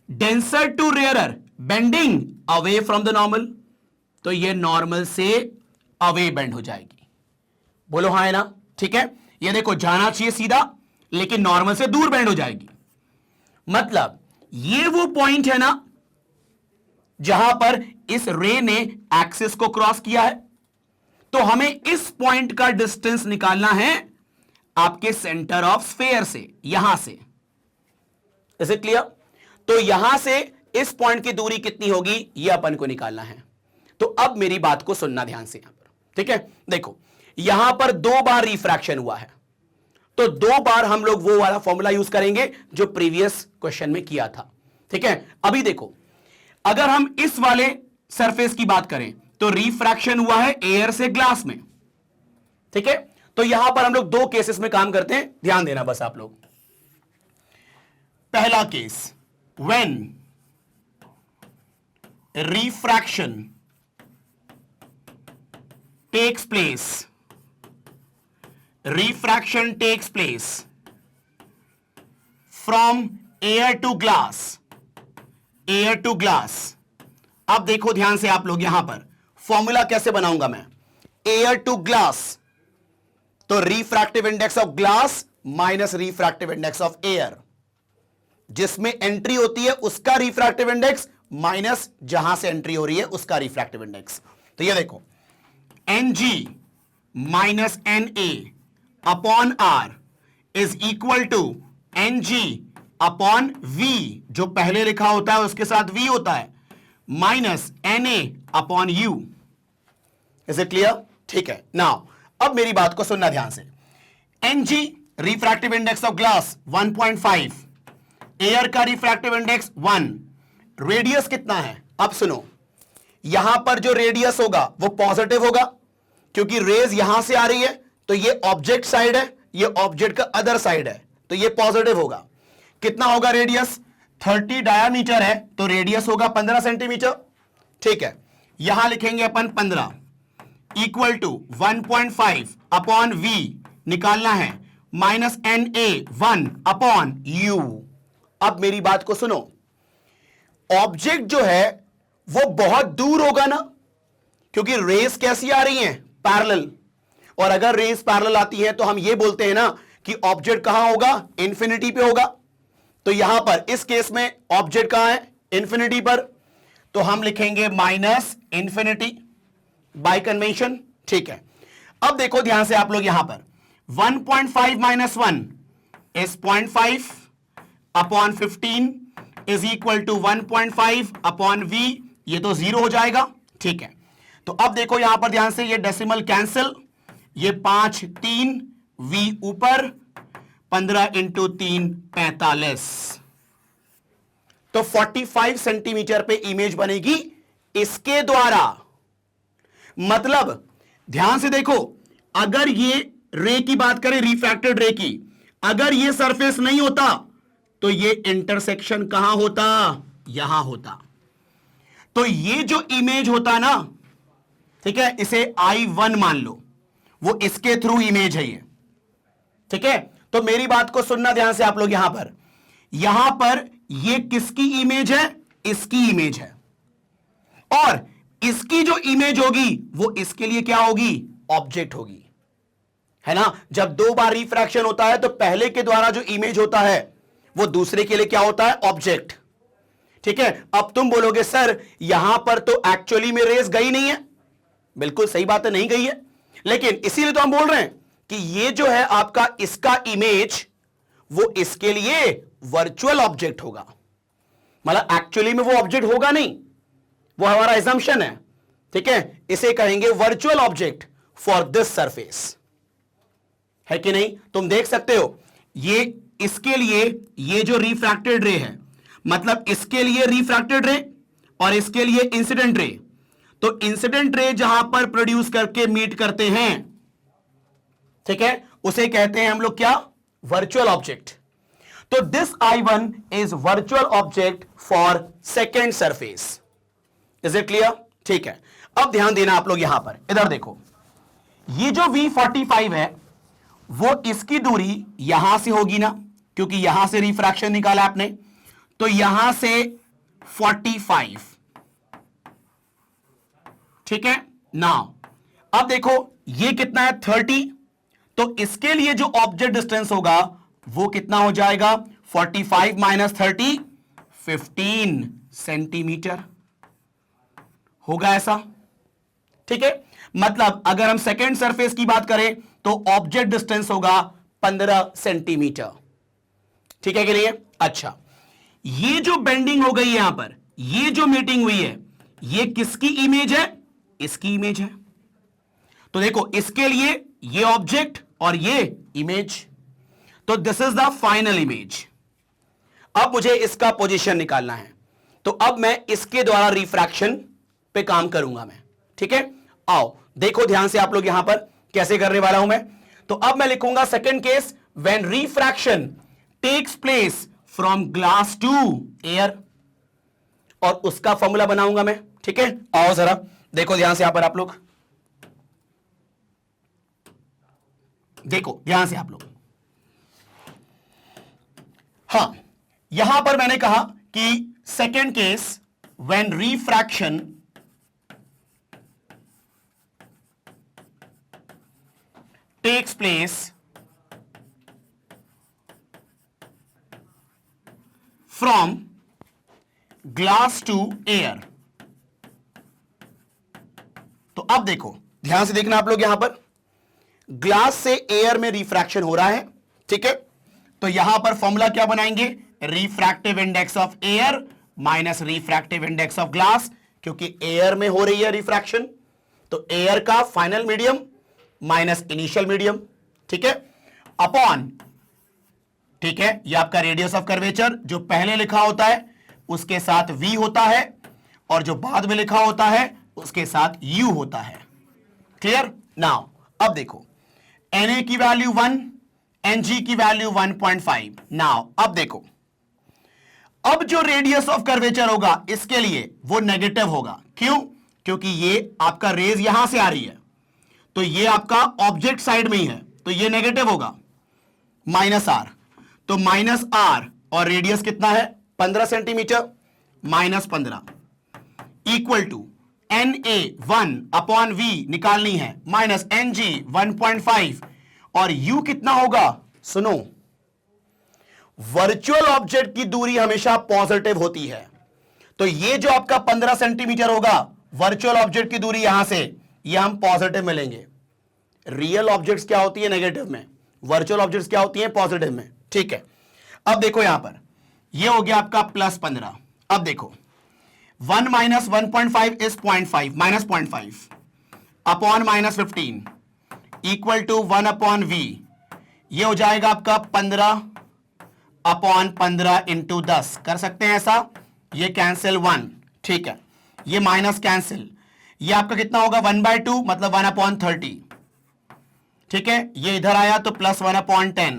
[SPEAKER 1] denser to rarer, bending away from the normal, तो ये नॉर्मल से अवे बेंड हो जाएगी। बोलो हाँ है ना? ठीक है, ये देखो जाना चाहिए सीधा, लेकिन नॉर्मल से दूर बेंड हो जाएगी। मतलब ये वो पॉइंट है ना जहां पर इस रे ने एक्सिस को क्रॉस किया है, तो हमें इस पॉइंट का डिस्टेंस निकालना है आपके सेंटर ऑफ स्फीयर से, यहां से। Is it clear? तो यहां से इस पॉइंट की दूरी कितनी होगी, यह अपन को निकालना है। तो अब मेरी बात को सुनना ध्यान से यहां पर, ठीक है। देखो यहां पर 2 बार रिफ्रैक्शन हुआ है, तो 2 बार हम लोग वो वाला फॉर्मूला यूज करेंगे जो प्रीवियस क्वेश्चन में किया था, ठीक है। अभी देखो, अगर हम इस वाले सरफेस की बात करें तो रिफ्रैक्शन हुआ है एयर से ग्लास में, ठीक है। तो यहां पर हम लोग 2 केसेस में काम करते हैं, ध्यान देना बस आप लोग। पहला case, when refraction takes place, refraction takes place from air to glass, air to glass। अब देखो ध्यान से आप लोग, यहां पर फॉर्मूला कैसे बनाऊंगा मैं, एयर टू ग्लास, तो refractive index of glass minus refractive index of air, जिसमें एंट्री होती है उसका रिफ्रैक्टिव इंडेक्स माइनस जहां से एंट्री हो रही है उसका रिफ्रैक्टिव इंडेक्स। तो ये देखो, Ng minus Na upon R is equal to Ng upon V, जो पहले लिखा होता है उसके साथ V होता है, minus Na upon U। Is it clear? ठीक है। नाउ अब मेरी बात को सुनना ध्यान से। Ng refractive index of glass 1.5, air का रिफ्रैक्टिव इंडेक्स 1, रेडियस कितना है? अब सुनो, यहां पर जो रेडियस होगा वो पॉजिटिव होगा, क्योंकि रेज यहां से आ रही है, तो ये ऑब्जेक्ट साइड है, ये ऑब्जेक्ट का अदर साइड है, तो ये पॉजिटिव होगा। कितना होगा रेडियस? 30 डायामीटर है, तो रेडियस होगा 15 सेंटीमीटर, ठीक है। यहां लिखेंगे अपन 15 इक्वल टू 1.5 अपॉन V निकालना है, माइनस Na 1 अपॉन U। अब मेरी बात को सुनो, ऑब्जेक्ट जो है वो बहुत दूर होगा ना, क्योंकि रेस कैसी आ रही हैं? पैरेलल, और अगर रेस पैरेलल आती है तो हम ये बोलते हैं ना कि ऑब्जेक्ट कहां होगा? इंफिनिटी पे होगा। तो यहां पर इस केस में ऑब्जेक्ट कहां है? इंफिनिटी पर, तो हम लिखेंगे माइनस इंफिनिटी बाय कन्वेंशन, ठीक है। अब देखो ध्यान से आप लोग, यहां पर 1.5 minus 1 is 0.5 upon 15 is equal to 1.5 upon V, ये तो 0 हो जाएगा, ठीक है। तो अब देखो यहां पर ध्यान से, ये डेसिमल कैंसिल, ये 5 3 V ऊपर, 15 इंटू 3 45, तो 45 सेंटीमीटर पे इमेज बनेगी इसके द्वारा। मतलब ध्यान से देखो, अगर ये रे की बात करें, रिफ्रैक्टेड रे की, अगर ये सरफेस नहीं होता तो ये इंटरसेक्शन कहां होता? यहां होता। तो ये जो इमेज होता ना, ठीक है, इसे I1 मान लो, वो इसके थ्रू इमेज है ये, ठीक है। तो मेरी बात को सुनना ध्यान से आप लोग, यहां पर ये किसकी इमेज है? इसकी इमेज है, और इसकी जो इमेज होगी वो इसके लिए क्या होगी? ऑब्जेक्ट होगी, है ना। जब 2 बार रिफ्रैक्शन होता है तो पहले के द्वारा जो इमेज होता है वो दूसरे के लिए क्या होता है? ऑब्जेक्ट, ठीक है। अब तुम बोलोगे सर यहां पर तो एक्चुअली में रेस गई नहीं है, बिल्कुल सही बात है, नहीं गई है, लेकिन इसीलिए तो हम बोल रहे हैं कि ये जो है आपका इसका इमेज वो इसके लिए वर्चुअल ऑब्जेक्ट होगा, मतलब एक्चुअली में वो ऑब्जेक्ट होगा नहीं, वो हमारा assumption है, ठीक है। इसे कहेंगे virtual object for this surface, है कि नहीं? तुम देख सकते हो, ये इसके लिए ये जो रिफ्रैक्टेड रे है, मतलब इसके लिए रिफ्रैक्टेड रे और इसके लिए इंसिडेंट रे, तो इंसिडेंट रे जहां पर प्रोड्यूस करके मीट करते हैं, ठीक है, उसे कहते हैं हम लोग क्या, वर्चुअल ऑब्जेक्ट। तो this I1 is virtual object for second surface. Is it clear? ठीक है, अब ध्यान देना आप लोग यहां पर, इधर देखो, ये जो V45 है वो इसकी दूरी यहां से होगी ना, क्योंकि यहां से रिफ्रैक्शन निकाला आपने, तो यहां से 45, ठीक है। नाउ अब देखो ये कितना है, 30, तो इसके लिए जो ऑब्जेक्ट डिस्टेंस होगा वो कितना हो जाएगा, 45 माइनस 30, 15 सेंटीमीटर होगा ऐसा, ठीक है। मतलब अगर हम सेकेंड सरफेस की बात करें तो ऑब्जेक्ट डिस्टेंस होगा 15 सेंटीमीटर, ठीक है कि नहीं? अच्छा, ये जो बेंडिंग हो गई यहां पर, ये जो मीटिंग हुई है, ये किसकी इमेज है, इसकी इमेज है। तो देखो इसके लिए ये ऑब्जेक्ट और ये इमेज, तो this is the final image. अब मुझे इसका पोजीशन निकालना है, तो अब मैं इसके द्वारा रिफ्रैक्शन पे काम करूंगा मैं, ठीक है। आओ देखो ध्यान से आप लोग यहां पर कैसे करने वाला हूं मैं। तो अब मैं लिखूंगा second case, when refraction takes place from glass to air, और उसका फॉर्मूला बनाऊंगा मैं, ठीक है। आओ जरा देखो ध्यान से यहां पर आप लोग, देखो ध्यान से आप लोग। हां, यहां पर मैंने कहा कि second case, when refraction takes place from glass to air। तो अब देखो ध्यान से देखना आप लोग, यहां पर ग्लास से एयर में रिफ्रैक्शन हो रहा है, ठीक है। तो यहां पर फॉर्मूला क्या बनाएंगे, refractive index of air minus refractive index of glass, क्योंकि एयर में हो रही है रिफ्रैक्शन, तो एयर का final medium minus initial medium, ठीक है, अपॉन, ठीक है, ये आपका रेडियस ऑफ कर्वेचर जो पहले लिखा होता है उसके साथ v होता है, और जो बाद में लिखा होता है उसके साथ u होता है। क्लियर? नाउ अब देखो Na की वैल्यू 1, Ng की वैल्यू 1.5। नाउ अब देखो, अब जो रेडियस ऑफ कर्वेचर होगा इसके लिए वो नेगेटिव होगा। क्यों? क्योंकि ये आपका रेज यहां से आ रही है, तो ये आपका ऑब्जेक्ट साइड में ही है, तो ये नेगेटिव होगा, माइनस आर। तो माइनस आर, और रेडियस कितना है 15 centimetre, minus 15 equal to Na 1 upon v निकालनी है, माइनस Ng 1.5, और u कितना होगा, सुनो, वर्चुअल ऑब्जेक्ट की दूरी हमेशा पॉजिटिव होती है, तो ये जो आपका 15 सेंटीमीटर होगा वर्चुअल ऑब्जेक्ट की दूरी यहां से, ये हम पॉजिटिव में लेंगे। रियल ऑब्जेक्ट्स क्या होती है, नेगेटिव में, वर्चुअल ऑब्जेक्ट्स क्या होती है, पॉजिटिव में, ठीक है। अब देखो यहां पर ये हो गया आपका प्लस 15। अब देखो 1 minus 1.5 is 0.5, minus 0.5 upon minus 15 equal to 1 upon v, ये हो जाएगा आपका 15 अपॉन 15 इंटू 10, कर सकते हैं ऐसा, ये कैंसिल 1, ठीक है, ये माइनस कैंसिल, ये आपका कितना होगा 1/2, मतलब 1 अपॉन 30, ठीक है, ये इधर आया तो plus 1 upon 10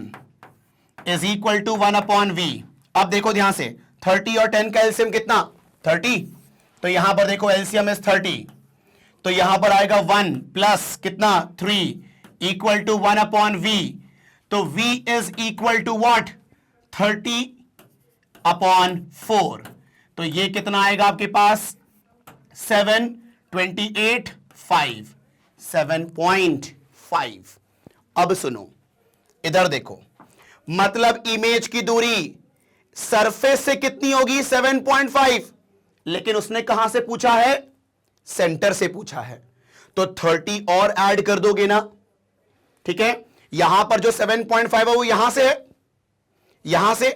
[SPEAKER 1] is equal to 1 upon v। अब देखो ध्यान से 30 और 10 का एलसीएम कितना, 30, तो यहां पर देखो एलसीएम इज 30, तो यहां पर आएगा 1 प्लस कितना 3 इक्वल टू 1 अपॉन v, तो v is equal to what, 30 upon 4, तो ये कितना आएगा आपके पास 7.28 7.5। अब सुनो इधर देखो, मतलब इमेज की दूरी सरफेस से कितनी होगी 7.5, लेकिन उसने कहां से पूछा है, सेंटर से पूछा है, तो 30 और ऐड कर दोगे ना, ठीक है। यहां पर जो 7.5 है वो यहां से है, यहां से,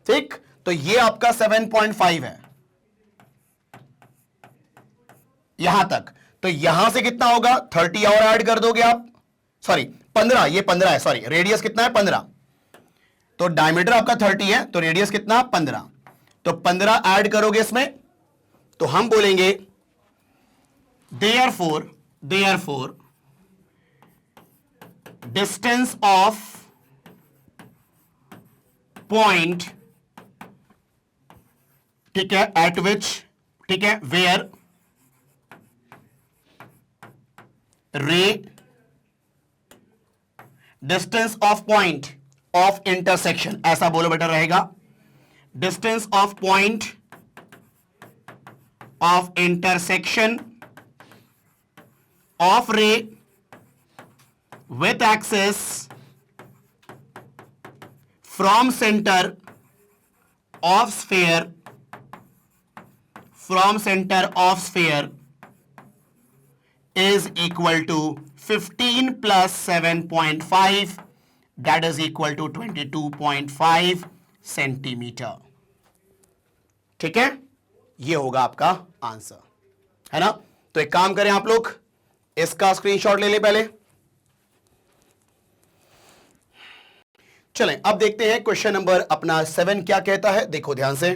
[SPEAKER 1] ठीक, तो ये आपका 7.5 है यहां तक, तो यहां से कितना होगा 30 और ऐड कर दोगे आप, सॉरी 15, ये 15 है, सॉरी रेडियस कितना है 15, तो डायमीटर आपका 30 है, तो रेडियस कितना 15, तो 15 ऐड करोगे इसमें, तो हम बोलेंगे देयरफॉर डिस्टेंस ऑफ पॉइंट, ठीक है, एट विच, ठीक है, वेयर रे distance of point of intersection, ऐसा बोलो बेटर रहेगा, distance of point of intersection of रे with axis from center of sphere is equal to 15 plus 7.5, that is equal to 22.5 centimetre. ठीक है, ये होगा आपका आंसर, है ना। तो एक काम करें आप लोग, इसका स्क्रीनशॉट ले लें पहले। चलें अब देखते हैं क्वेश्चन नंबर अपना 7 क्या कहता है। देखो ध्यान से,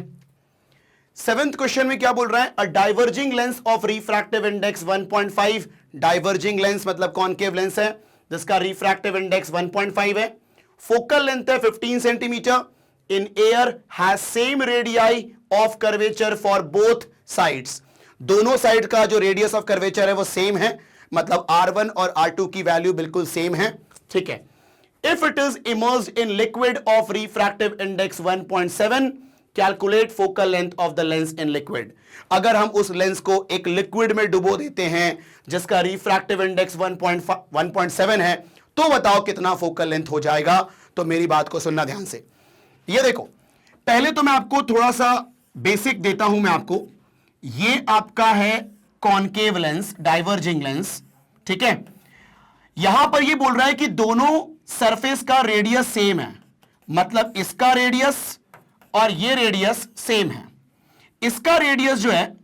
[SPEAKER 1] 7th क्वेश्चन में क्या बोल रहा है, अ diverging lens of refractive index 1.5। Diverging lens मतलब कॉनकेव लेंस है जिसका रिफ्रैक्टिव इंडेक्स 1.5 है, फोकल लेंथ है 15 centimetre, in air has same radii of curvature for both sides. दोनों साइड का जो रेडियस ऑफ कर्वेचर है वो सेम है, मतलब R1 और R2 की वैल्यू बिल्कुल सेम है। ठीक है, if it is immersed in liquid of refractive index 1.7, calculate focal length of the lens in liquid। अगर हम उस लेंस को एक लिक्विड में डुबो देते हैं जिसका रिफ्रैक्टिव इंडेक्स 1.7 है, तो बताओ कितना फोकल लेंथ हो जाएगा। तो मेरी बात को सुनना ध्यान से। ये देखो, पहले तो मैं आपको थोड़ा सा बेसिक देता हूं मैं आपको। ये आपका है कॉनकेव लेंस, डाइवर्जिंग लेंस, ठीक है। यहां पर ये बोल रहा है कि दोनों सरफेस का रेडियस सेम है, मतलब इसका रेडियस और ये रेडियस सेम है। इसका रेडियस जो है,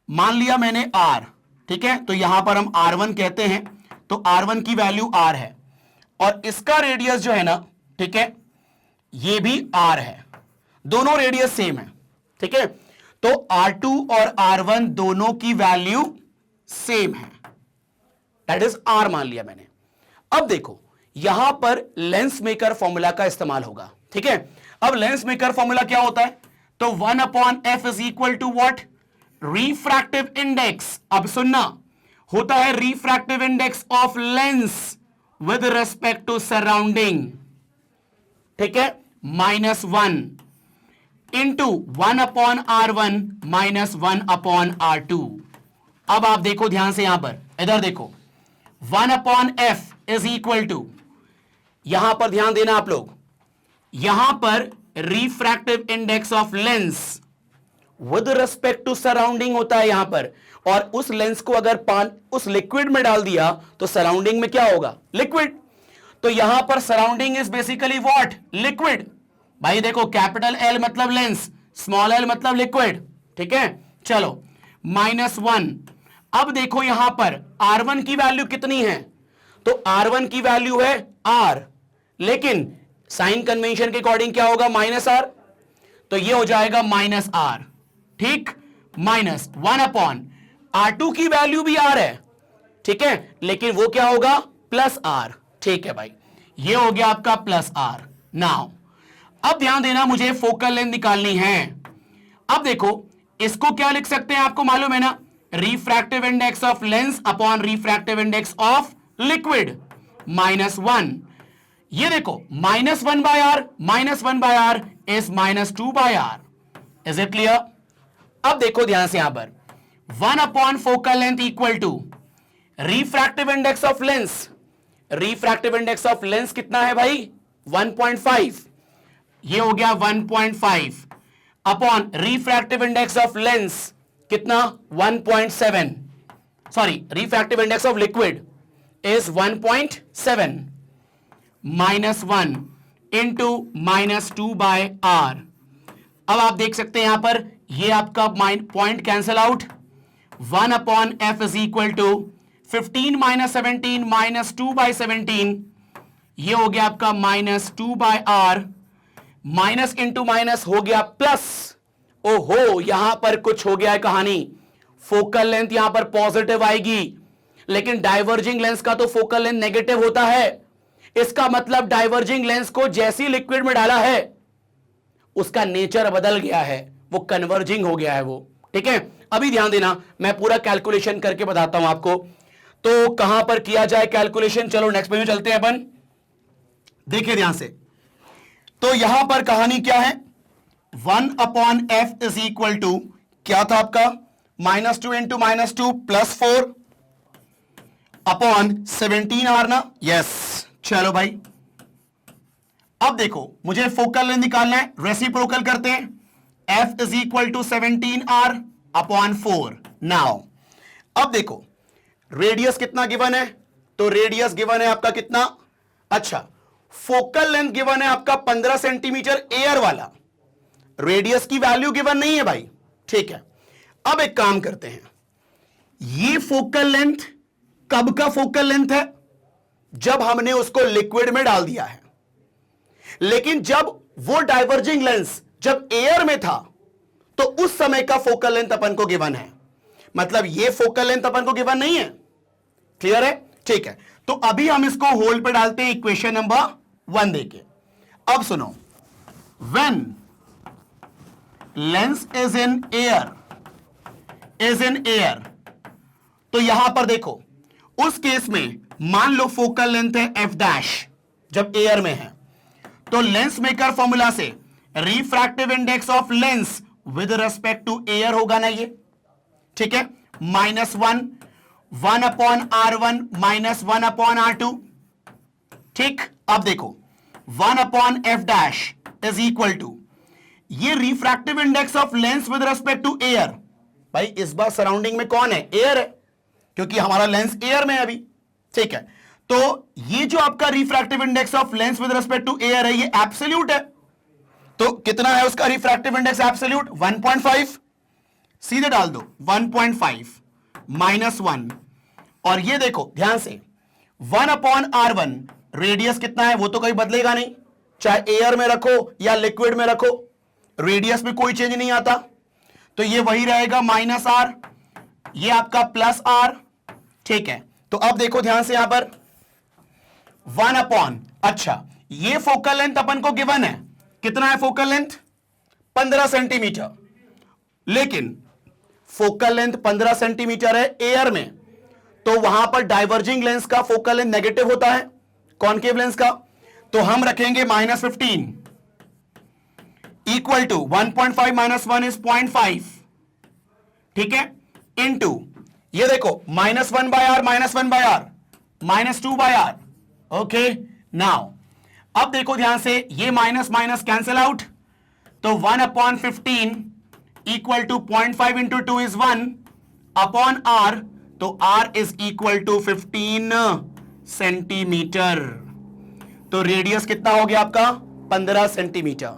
[SPEAKER 1] मान लिया मैंने R, ठीक है, तो यहां पर हम R1 कहते हैं, तो R1 की वैल्यू R है, और इसका रेडियस जो है ना, ठीक है, ये भी R है, दोनों रेडियस सेम है। ठीक है, तो R2 और R1 दोनों की वैल्यू सेम है, दैट इज R मान लिया मैंने। अब देखो, यहां पर लेंस मेकर फॉर्मूला का इस्तेमाल होगा। ठीक है, अब लेंस मेकर फॉर्मूला क्या होता है, तो 1/f is equal to what, refractive index. अब सुनना, होता है refractive index of lens with respect to surrounding, ठीक है, -1 इंटू 1/R1 -1/R2। अब आप देखो ध्यान से, यहां पर इधर देखो, 1/f इज इक्वल टू, यहां पर ध्यान देना आप लोग, यहां पर refractive index of lens with respect to surrounding होता है यहां पर, और उस लेंस को अगर उस लिक्विड में डाल दिया तो सराउंडिंग में क्या होगा, लिक्विड। तो यहां पर surrounding is basically what, liquid. भाई देखो, कैपिटल L मतलब लेंस, स्मॉल l मतलब लिक्विड। ठीक है, चलो -1। अब देखो यहां पर R1 की वैल्यू कितनी है, तो R1 की वैल्यू है R, लेकिन साइन कन्वेंशन के अकॉर्डिंग क्या होगा, -R, तो ये हो जाएगा -R, ठीक, -1/R2 की वैल्यू भी R है, ठीक है, लेकिन वो क्या होगा, +R। ठीक है भाई, ये हो गया आपका +R। नाउ अब ध्यान देना, मुझे फोकल लेंथ निकालनी है। अब देखो, इसको क्या लिख सकते हैं, आपको मालूम है ना, refractive index of lens upon refractive index of liquid, -1। ये देखो, -1/R is -2/R। Is it clear? अब देखो ध्यान से, यहां पर 1 focal length equal to refractive index of lens. Refractive index of lens कितना है भाई, 1.5। ये हो गया 1.5 upon refractive index of lens कितना, 1.7। Sorry, refractive index of liquid is 1.7, -1 into -2/R। अब आप देख सकते हैं यहां पर, ये आपका point cancel out, 1/f is equal to 15 - 17 -2/17, ये हो गया आपका -2/R, माइनस इंटू माइनस हो गया प्लस। ओहो, यहां पर कुछ हो गया है कहानी, फोकल लेंथ यहां पर पॉजिटिव आएगी, लेकिन डाइवर्जिंग लेंस का तो फोकल लेंथ नेगेटिव होता है, इसका मतलब डाइवर्जिंग लेंस को जैसी लिक्विड में डाला है उसका नेचर बदल गया है, वो कन्वर्जिंग हो गया है वो। ठीक है, अभी ध्यान देना, मैं पूरा कैलकुलेशन करके बताता हूं आपको। तो कहां पर किया जाए कैलकुलेशन, चलो नेक्स्ट पेज में चलते हैं अपन। देखिए ध्यान से, तो यहां पर कहानी क्या है, 1/f इज इक्वल टू क्या था आपका, -2 इंटू -2 +4 अपॉन 17R ना। यस, चलो भाई, अब देखो मुझे फोकल लेंथ निकालना है, रेसिप्रोकल करते हैं, f is equal to 17R upon 4। Now अब देखो रेडियस कितना गिवन है, तो रेडियस गिवन है आपका कितना, अच्छा फोकल लेंथ गिवन है आपका 15 सेंटीमीटर एयर वाला, रेडियस की वैल्यू गिवन नहीं है भाई। ठीक है, अब एक काम करते हैं, ये फोकल लेंथ कब का फोकल लेंथ है, जब हमने उसको लिक्विड में डाल दिया है। लेकिन जब वो डाइवर्जिंग लेंस जब एयर में था तो उस समय का फोकल लेंथ अपन को गिवन है, मतलब ये फोकल लेंथ अपन को गिवन नहीं है। क्लियर है, ठीक है, तो अभी हम इसको होल्ड पे डालते हैं इक्वेशन नंबर 1 देके। अब सुनो, when lens is in air, तो यहां पर देखो उस केस में मान लो फोकल लेंथ है f डैश, जब एयर में है, तो लेंस मेकर फॉर्मूला से refractive index of lens with respect to air होगा ना ये। ठीक है, -1 1/R1 -1/R2। ठीक, अब देखो 1/f dash is equal to, ये refractive index of lens with respect to air, भाई इस बार सराउंडिंग में कौन है, एयर है, क्योंकि हमारा लेंस एयर में है अभी। ठीक है, तो ये जो आपका refractive index of lens with respect to air है, ये एब्सोल्यूट है, तो कितना है उसका रिफ्रैक्टिव इंडेक्स एब्सोल्यूट, 1.5, सीधे डाल दो 1.5 -1, और ये देखो ध्यान से 1/R1, रेडियस कितना है वो तो कहीं बदलेगा नहीं, चाहे एयर में रखो या लिक्विड में रखो, रेडियस में कोई चेंज नहीं आता, तो ये वही रहेगा -R, ये आपका +R। ठीक है, तो अब देखो ध्यान से यहां पर 1/, अच्छा ये फोकल लेंथ अपन को गिवन है, कितना है फोकल लेंथ, 15 सेंटीमीटर, लेकिन फोकल लेंथ 15 सेंटीमीटर है एयर में, तो वहां पर डाइवर्जिंग लेंस का फोकल लेंथ नेगेटिव होता है कॉनकेव लेंस का, तो हम रखेंगे -15 इक्वल टू 1.5 -1 इज 0.5। ठीक है, इनटू ये देखो -1/R -1/R -2/R। Okay, now अब देखो ध्यान से, ये माइनस माइनस कैंसिल आउट, तो 1/15 equal to 0.5 into 2 is 1 upon R, तो R is equal to 15 centimetre, तो रेडियस कितना हो गया आपका 15 सेंटीमीटर।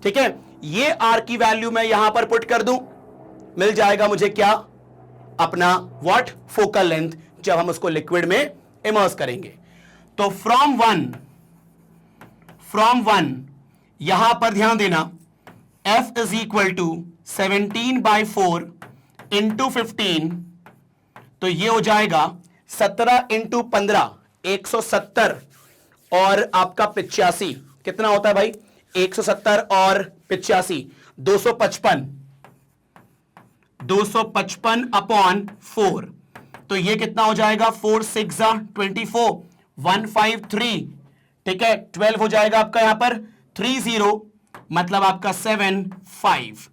[SPEAKER 1] ठीक है, ये R की वैल्यू मैं यहां पर पुट कर दूं, मिल जाएगा मुझे क्या, अपना व्हाट, फोकल लेंथ, जब हम उसको लिक्विड में इमर्स करेंगे। तो फ्रॉम वन यहां पर ध्यान देना, F is equal to 17/4 into 15, तो ये हो जाएगा 17 इंटू 15 170, और आपका 85 कितना होता है भाई, 170 और 85 255 अपॉन 4, तो ये कितना हो जाएगा 4 6 24 153। ठीक है, 12 हो जाएगा आपका यहां पर 30, मतलब आपका 75,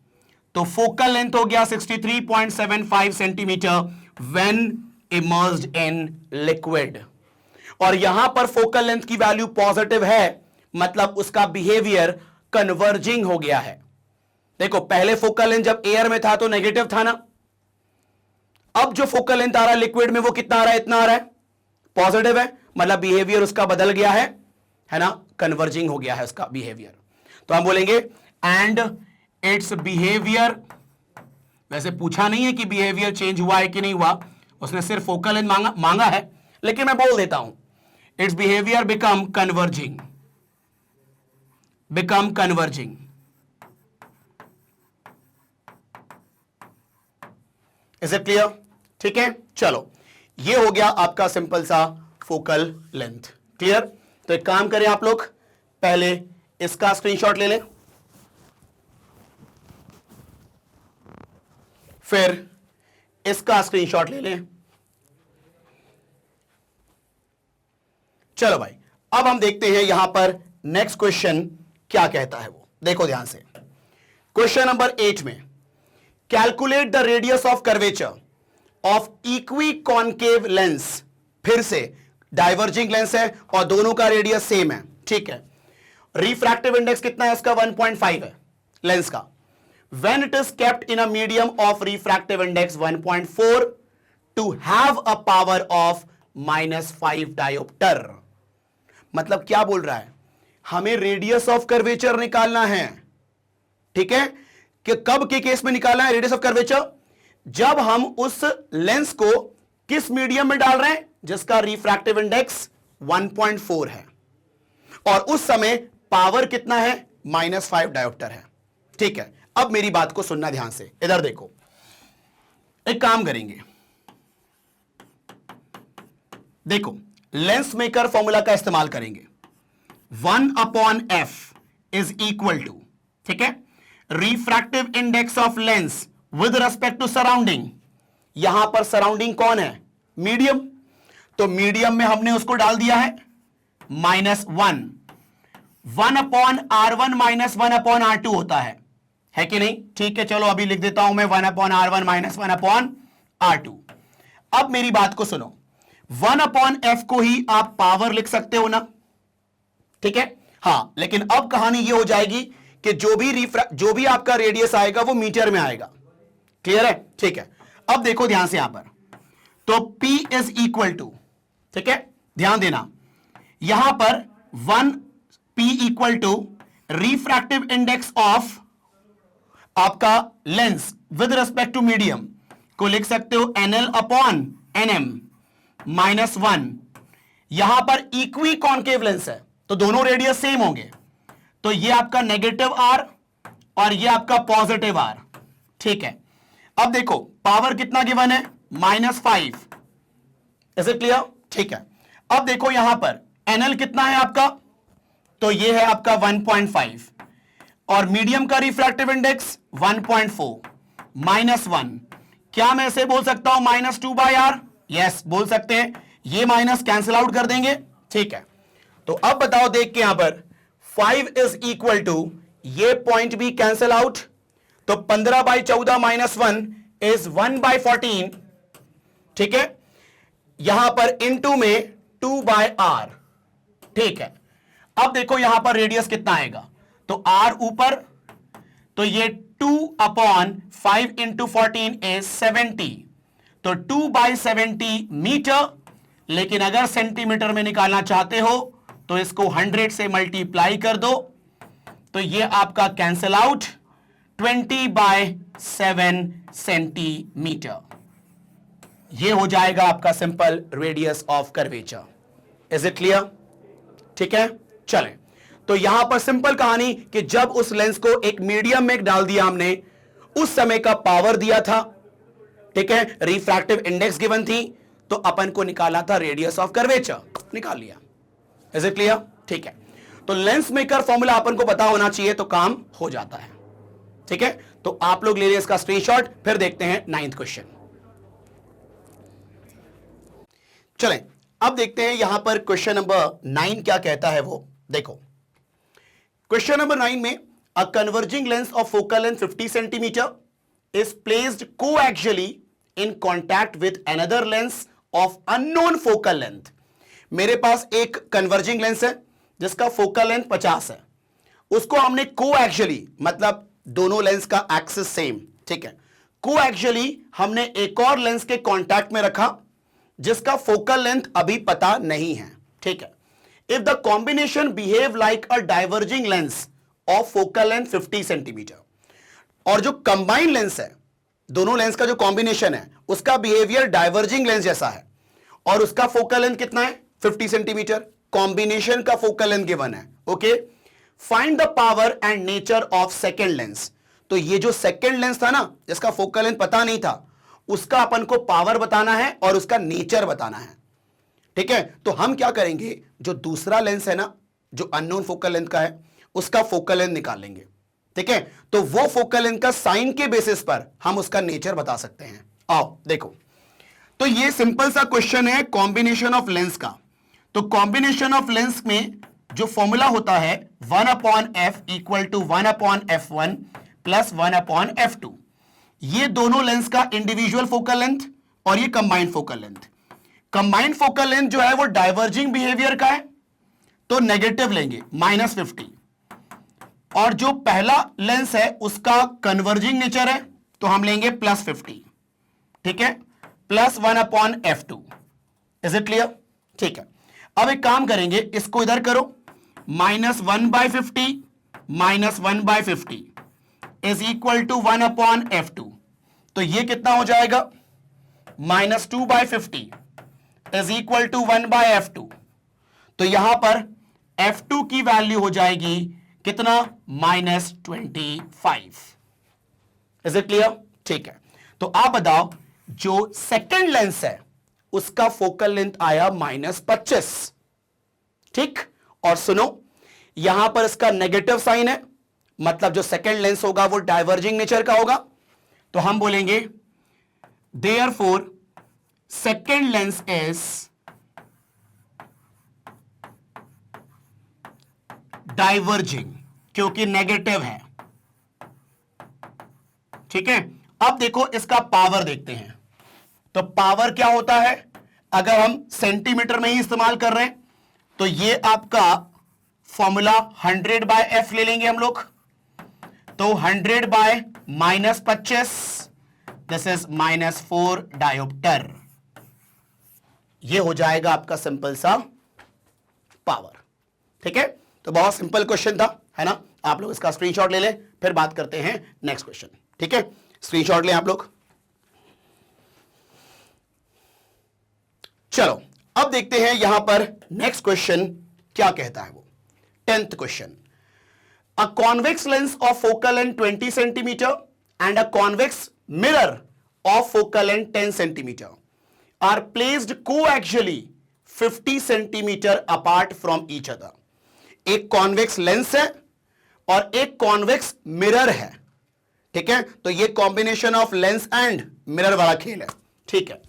[SPEAKER 1] तो फोकल लेंथ हो गया 63.75 centimetre when immersed in liquid. और यहां पर फोकल लेंथ की वैल्यू पॉजिटिव है, मतलब उसका बिहेवियर कन्वर्जिंग हो गया है। देखो पहले फोकल लेंथ जब एयर में था तो नेगेटिव था ना, अब जो फोकल लेंथ आ रहा है लिक्विड में वो कितना आ रहा है, इतना आ रहा है, पॉजिटिव है, मतलब बिहेवियर उसका बदल गया है ना, कन्वर्जिंग हो गया है उसका बिहेवियर। तो हम बोलेंगे एंड इट्स बिहेवियर, वैसे पूछा नहीं है कि बिहेवियर चेंज हुआ है कि नहीं हुआ, उसने सिर्फ फोकल लेंथ मांगा है, लेकिन मैं बोल देता हूं it's behaviour become converging. Is it clear? ठीक है, चलो ये हो गया आपका सिंपल सा फोकल लेंथ। क्लियर? तो एक काम करें आप लोग, पहले इसका स्क्रीनशॉट ले लें, फिर इसका स्क्रीनशॉट ले लें। चलो भाई, अब हम देखते हैं यहां पर नेक्स्ट क्वेश्चन क्या कहता है वो, देखो ध्यान से। क्वेश्चन नंबर 8 में calculate the radius of curvature of equi concave lens, फिर से डाइवर्जिंग लेंस है और दोनों का रेडियस सेम है, ठीक है। रिफ्रैक्टिव इंडेक्स कितना है इसका? 1.5 है लेंस का। When it is kept in a medium of refractive index 1.4 to have a power of -5 dioptre. मतलब क्या बोल रहा है, हमें रेडियस ऑफ कर्वेचर निकालना है, ठीक है। कि कब के केस में निकालना है रेडियस ऑफ कर्वेचर? जब हम उस लेंस को किस मीडियम में डाल रहे हैं जिसका रिफ्रैक्टिव इंडेक्स 1.4 है, और उस समय पावर कितना है? -5 डायोप्टर है, ठीक है। अब मेरी बात को सुनना ध्यान से, इधर देखो, एक काम करेंगे, देखो लेंस मेकर फॉर्मूला का इस्तेमाल करेंगे। 1/f इज इक्वल टू, ठीक है, refractive index of lens with respect to surrounding. यहां पर सराउंडिंग कौन है? मीडियम। तो मीडियम में हमने उसको डाल दिया है -1। 1/r1 -1/r2 होता है कि नहीं? ठीक है, चलो अभी लिख देता हूं मैं 1/r1 -1/r2। अब मेरी बात को सुनो, 1/f को ही आप पावर लिख सकते हो ना, ठीक है। हां, लेकिन अब कहानी ये हो जाएगी कि जो भी आपका रेडियस आएगा वो मीटर में आएगा। क्लियर है? ठीक है। अब देखो ध्यान से यहां पर, तो P इज इक्वल टू, ठीक है, ध्यान देना, यहां पर 1P equal to refractive index of आपका lens with respect to medium को लिख सकते हो NL/NM -1। यहां पर इक्वी कॉन्केव लेंस है तो दोनों रेडियस सेम होंगे, तो ये आपका -r और ये आपका +r, ठीक है। अब देखो पावर कितना गिवन है? -5। Is it clear? ठीक है। अब देखो यहां पर NL कितना है आपका? तो ये है आपका 1.5 और मीडियम का रिफ्रैक्टिव इंडेक्स 1.4 -1। क्या मैं इसे बोल सकता हूं -2/r? यस, बोल सकते हैं। ये माइनस कैंसिल आउट कर देंगे, ठीक है। तो अब बताओ, देख के यहां पर 5 इज इक्वल टू, ये पॉइंट भी कैंसिल आउट, तो 15/14 -1 इज 1/14, ठीक है। यहां पर इनटू में 2/r, ठीक है। अब देखो यहां पर रेडियस कितना आएगा, तो r ऊपर, तो ये 2/5 × 14 इज 70, तो 2/70 मीटर। लेकिन अगर सेंटीमीटर में निकालना चाहते हो तो इसको 100 से मल्टीप्लाई कर दो, तो ये आपका कैंसिल आउट 20/7 सेंटीमीटर। ये हो जाएगा आपका simple radius of curvature. Is it clear? ठीक है, चलें। तो यहां पर सिंपल कहानी कि जब उस लेंस को एक मीडियम में डाल दिया हमने, उस समय का पावर दिया था, ठीक है, रिफ्रैक्टिव इंडेक्स गिवन थी, तो अपन को निकाला था रेडियस ऑफ कर्वेचर, निकाल लिया। Is it clear? ठीक है। तो लेंस मेकर फॉर्मूला अपन को पता होना चाहिए तो काम हो जाता है, ठीक है। तो आप लोग ले लिया इसका स्क्रीनशॉट, फिर देखते हैं 9th क्वेश्चन। चलें, अब देखते हैं यहां पर क्वेश्चन नंबर 9 क्या कहता है वो, देखो। क्वेश्चन नंबर 9 में a converging lens of focal length 50 centimetre is placed coaxially in contact with another lens of unknown focal length. मेरे पास एक कन्वर्जिंग लेंस है जिसका फोकल लेंथ 50 है, उसको हमने कोएक्सियली, मतलब दोनों लेंस का एक्सिस सेम, ठीक है, कोएक्सियली हमने एक और लेंस के कॉन्टैक्ट में रखा जिसका फोकल लेंथ अभी पता नहीं है, ठीक है। If the combination behave like a diverging lens of focal length 50 centimetre, और जो कंबाइंड लेंस है, दोनों लेंस का जो कॉम्बिनेशन है उसका बिहेवियर डाइवर्जिंग लेंस जैसा है, और उसका फोकल लेंथ कितना है? 50 सेंटीमीटर। कॉम्बिनेशन का फोकल लेंथ गिवन है, okay. Find the power and nature of second lens. तो ये जो सेकेंड लेंस था ना, जिसका फोकल लेंथ पता नहीं था, उसका अपन को पावर बताना है और उसका नेचर बताना है। ठीक है, तो हम क्या करेंगे, जो दूसरा लेंस है ना, जो अननोन फोकल लेंथ का है, उसका फोकल लेंथ निकाल लेंगे। ठीक है, तो वो फोकल लेंथ का साइन के बेसिस पर हम उसका नेचर बता सकते हैं। आओ देखो, तो ये सिंपल सा क्वेश्चन है कॉम्बिनेशन ऑफ लेंस का। तो कॉम्बिनेशन ऑफ लेंस में जो फॉर्मूला होता है 1/f equal to 1/f1 plus 1/f2। ये दोनों लेंस का इंडिविजुअल फोकल लेंथ और ये combined focal length. Combined focal length जो है वो डाइवर्जिंग बिहेवियर का है, तो नेगेटिव लेंगे -50, और जो पहला लेंस है उसका कन्वर्जिंग नेचर है, तो हम लेंगे +50। ठीक है, plus 1/f2। Is it clear? ठीक है, अब एक काम करेंगे, इसको इधर करो, -1/50 -1/50 इज इक्वल टू 1/f2। तो ये कितना हो जाएगा, -2/50 इज इक्वल टू 1/f2। तो यहां पर f2 की वैल्यू हो जाएगी कितना, -25। Is it clear? ठीक है, तो आप बताओ, जो सेकंड लेंस है उसका फोकल लेंथ आया -25। ठीक, और सुनो, यहां पर इसका नेगेटिव साइन है, मतलब जो सेकंड लेंस होगा वो डाइवर्जिंग नेचर का होगा, तो हम बोलेंगे therefore second lens is diverging, क्योंकि नेगेटिव है। ठीक है, अब देखो इसका पावर देखते हैं। तो पावर क्या होता है, अगर हम सेंटीमीटर में ही इस्तेमाल कर रहे हैं तो ये आपका फॉर्मूला 100/f ले लेंगे हम लोग। तो 100/- 25, दिस इज -4 डायोप्टर। ये हो जाएगा आपका सिंपल सा पावर। ठीक है, तो बहुत सिंपल क्वेश्चन था, है ना। आप लोग इसका स्क्रीनशॉट ले लें, फिर बात करते हैं नेक्स्ट क्वेश्चन। ठीक है, स्क्रीनशॉट लें आप लोग। चलो अब देखते हैं यहां पर नेक्स्ट क्वेश्चन क्या कहता है। वो 10th question, a convex lens of focal length 20 centimetre and a convex mirror of focal length 10 centimetre are placed coaxially 50 centimetre apart from each other. एक कॉन्वेक्स लेंस है और एक कॉन्वेक्स मिरर है। ठीक है, तो ये combination of lens and mirror वाला खेल है। ठीक है,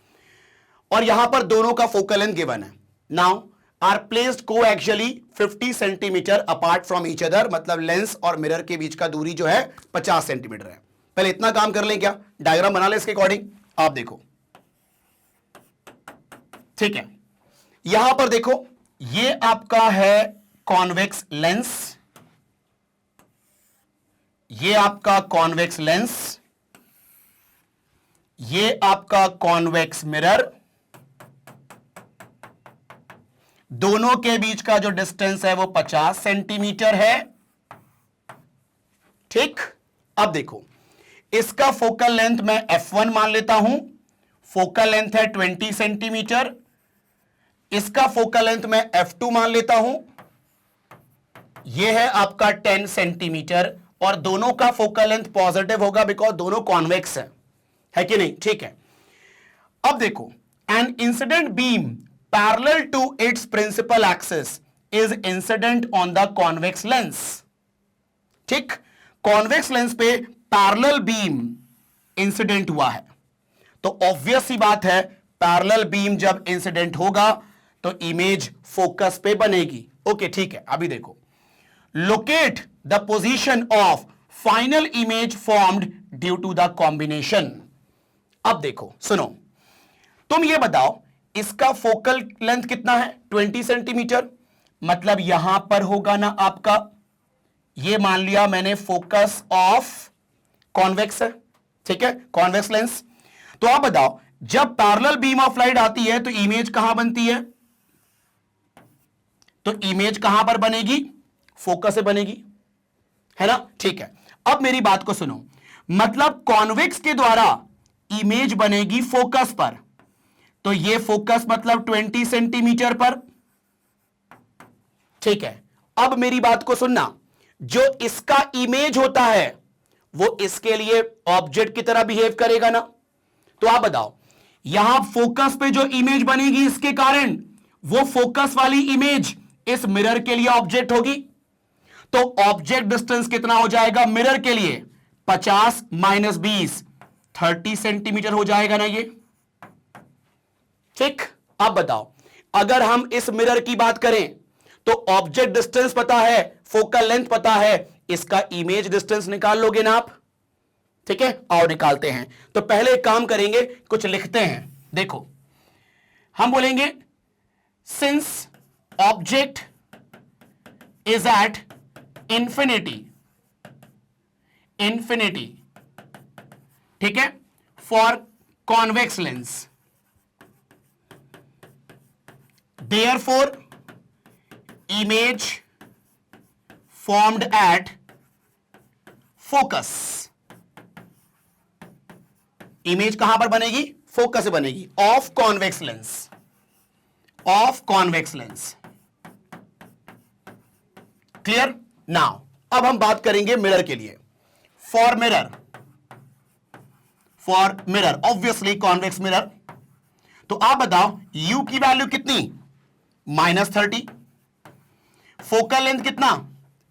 [SPEAKER 1] और यहां पर दोनों का फोकल लेंथ गिवन है। Now are placed coaxially 50 centimetre apart from each other, मतलब लेंस और मिरर के बीच का दूरी जो है 50 सेंटीमीटर है। पहले इतना काम कर लें क्या, डायग्राम बना ले इसके अकॉर्डिंग। आप देखो, ठीक है, यहां पर देखो, ये आपका है कॉन्वेक्स लेंस, ये आपका कॉन्वेक्स लेंस, ये आपका कॉन्वेक्स मिरर। दोनों के बीच का जो डिस्टेंस है वो 50 सेंटीमीटर है। ठीक, अब देखो, इसका फोकल लेंथ मैं f1 मान लेता हूं, फोकल लेंथ है 20 सेंटीमीटर। इसका फोकल लेंथ मैं f2 मान लेता हूं, यह है आपका 10 सेंटीमीटर, और दोनों का फोकल लेंथ पॉजिटिव होगा बिकॉज दोनों कॉन्वेक्स है कि नहीं। ठीक है, अब देखो, an incident beam parallel to its principal axis is incident on the convex lens. ठीक, कॉन्वेक्स लेंस पे पैरेलल बीम इंसिडेंट हुआ है, तो ऑब्वियस सी बात है, पैरेलल बीम जब इंसिडेंट होगा तो इमेज फोकस पे बनेगी। ओके, ठीक है, अभी देखो, locate the position of final image formed due to the combination. अब देखो, सुनो, तुम ये बताओ, इसका फोकल लेंथ कितना है, 20 सेंटीमीटर, मतलब यहां पर होगा ना आपका, ये मान लिया मैंने फोकस ऑफ कॉन्वेक्स है। ठीक है, कॉन्वेक्स लेंस। तो आप बताओ, जब पैरेलल बीम ऑफ लाइट आती है तो इमेज कहां बनती है, तो इमेज कहां पर बनेगी, फोकस से बनेगी, है ना। ठीक है, अब मेरी बात को सुनो, मतलब कॉन्वेक्स के द्वारा इमेज बनेगी फोकस पर, तो ये फोकस मतलब 20 सेंटीमीटर पर। ठीक है, अब मेरी बात को सुनना, जो इसका इमेज होता है वो इसके लिए ऑब्जेक्ट की तरह बिहेव करेगा ना। तो आप बताओ, यहां फोकस पे जो इमेज बनेगी इसके कारण वो फोकस वाली इमेज इस मिरर के लिए ऑब्जेक्ट होगी, तो ऑब्जेक्ट डिस्टेंस कितना हो जाएगा मिरर के लिए? 50 माइनस 20, 30 सेंटीमीटर हो जाएगा ना ये। ठीक, अब बताओ, अगर हम इस मिरर की बात करें तो ऑब्जेक्ट डिस्टेंस पता है, फोकल लेंथ पता है, इसका इमेज डिस्टेंस निकाल लोगे ना आप? ठीक है, आओ निकालते हैं। तो पहले एक काम करेंगे, कुछ लिखते हैं। देखो, हम बोलेंगे since object is at infinity, infinity, ठीक है, for convex lens, therefore image formed at focus, image कहां पर बनेगी? फोकस से बनेगी, of convex lens, of convex lens. Clear? Now अब हम बात करेंगे मिरर के लिए। For mirror, for mirror obviously convex mirror, तो आप बताओ u की वैल्यू कितनी? -30। फोकल लेंथ कितना?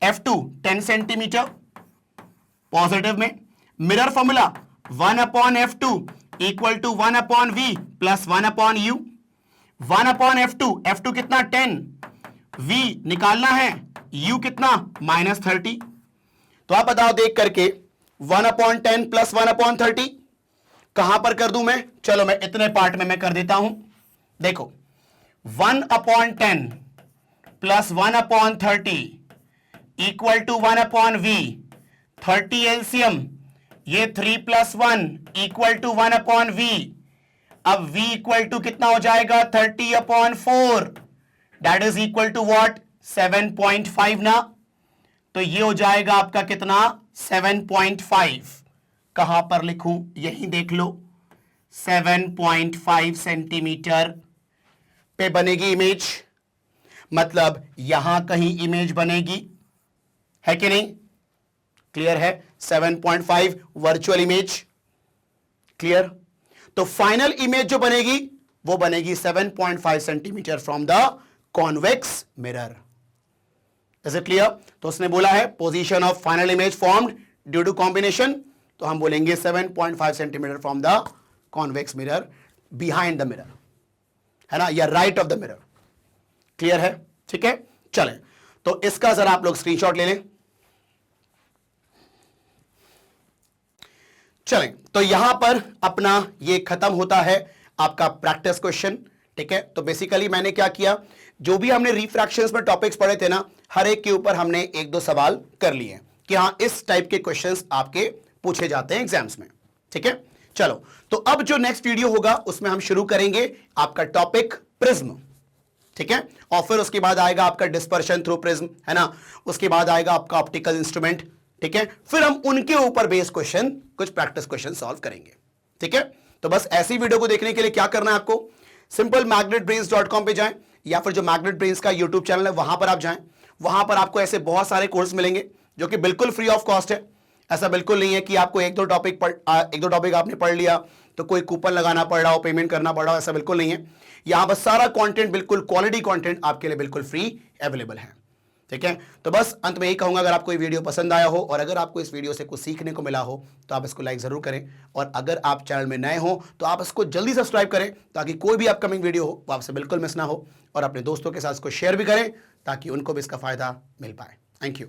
[SPEAKER 1] f2 10 सेंटीमीटर पॉजिटिव में। Mirror formula 1/f2 equal to 1/v plus 1/u। 1/f2, f2 कितना? 10, v निकालना है, u कितना? -30। तो आप बताओ देख करके 1/10 प्लस 1/30 कहां पर कर दूं मैं? चलो मैं इतने पार्ट में मैं कर देता हूं। देखो 1/10 plus 1/30 equal to 1/v, 30 LCM, ये 3 + 1 इक्वल टू 1/v। अब v इक्वल टू कितना हो जाएगा? 30/4, that is equal to what? 7.5 ना। तो ये हो जाएगा आपका कितना? 7.5। कहां पर लिखूं? यही देख लो, 7.5 सेंटीमीटर पे बनेगी इमेज, मतलब यहां कहीं इमेज बनेगी, है कि नहीं? क्लियर है? 7.5 वर्चुअल इमेज। क्लियर? तो फाइनल इमेज जो बनेगी वो बनेगी 7.5 centimetre from the convex mirror. Is it clear? तो उसने बोला है position of final image formed due to combination, तो हम बोलेंगे 7.5 centimetre from the convex mirror behind the mirror, है ना, या right of the mirror. Clear है? ठीक है, चलें तो इसका जरा आप लोग स्क्रीनशॉट ले लें। चलें, तो यहां पर अपना ये खत्म होता है आपका प्रैक्टिस क्वेश्चन। ठीक है, तो बेसिकली मैंने क्या किया, जो भी हमने रिफ्रैक्शंस में टॉपिक्स पढ़े थे ना, हर एक के ऊपर हमने एक दो सवाल कर लिए कि हाँ इस टाइप के क्वेश्चंस आपके पूछे जाते हैं एग्जाम्स में। ठीक है, चलो तो अब जो नेक्स्ट वीडियो होगा उसमें हम शुरू करेंगे आपका टॉपिक प्रिज्म। ठीक है, और फिर उसके बाद आएगा आपका डिस्पर्शन थ्रू प्रिज्म, है ना, उसके बाद आएगा आपका ऑप्टिकल इंस्ट्रूमेंट। ठीक है, फिर हम उनके ऊपर बेस्ड क्वेश्चन, कुछ प्रैक्टिस क्वेश्चन सॉल्व करेंगे। ठीक है, तो बस ऐसी वीडियो को देखने के लिए क्या करना है आपको, सिंपल magnetbrains.com पे जाएं, या फिर जो मैग्नेट ब्रेन्स का यूट्यूब चैनल है वहां पर आप जाएं। वहां पर आपको ऐसे बहुत सारे कोर्स मिलेंगे जो कि बिल्कुल फ्री ऑफ कॉस्ट है। ऐसा बिल्कुल नहीं है कि आपको एक दो टॉपिक आपने पढ़ लिया तो कोई कूपन लगाना पड़ रहा हो, पेमेंट करना पड़ रहा हो, ऐसा बिल्कुल नहीं है। यहां पर सारा कंटेंट, बिल्कुल क्वालिटी कंटेंट आपके लिए बिल्कुल फ्री अवेलेबल है। ठीक है, तो बस अंत में यही कहूंगा, अगर आपको ये वीडियो पसंद आया हो और अगर आपको इस वीडियो से कुछ सीखने को मिला हो तो आप इसको लाइक जरूर करें, और अगर आप चैनल में नए हो तो आप इसको जल्दी सब्सक्राइब करें ताकि कोई भी अपकमिंग वीडियो हो वो आपसे बिल्कुल मिस ना हो, और अपने दोस्तों के साथ इसको शेयर भी करें ताकि उनको भी इसका फायदा मिल पाए। Thank you.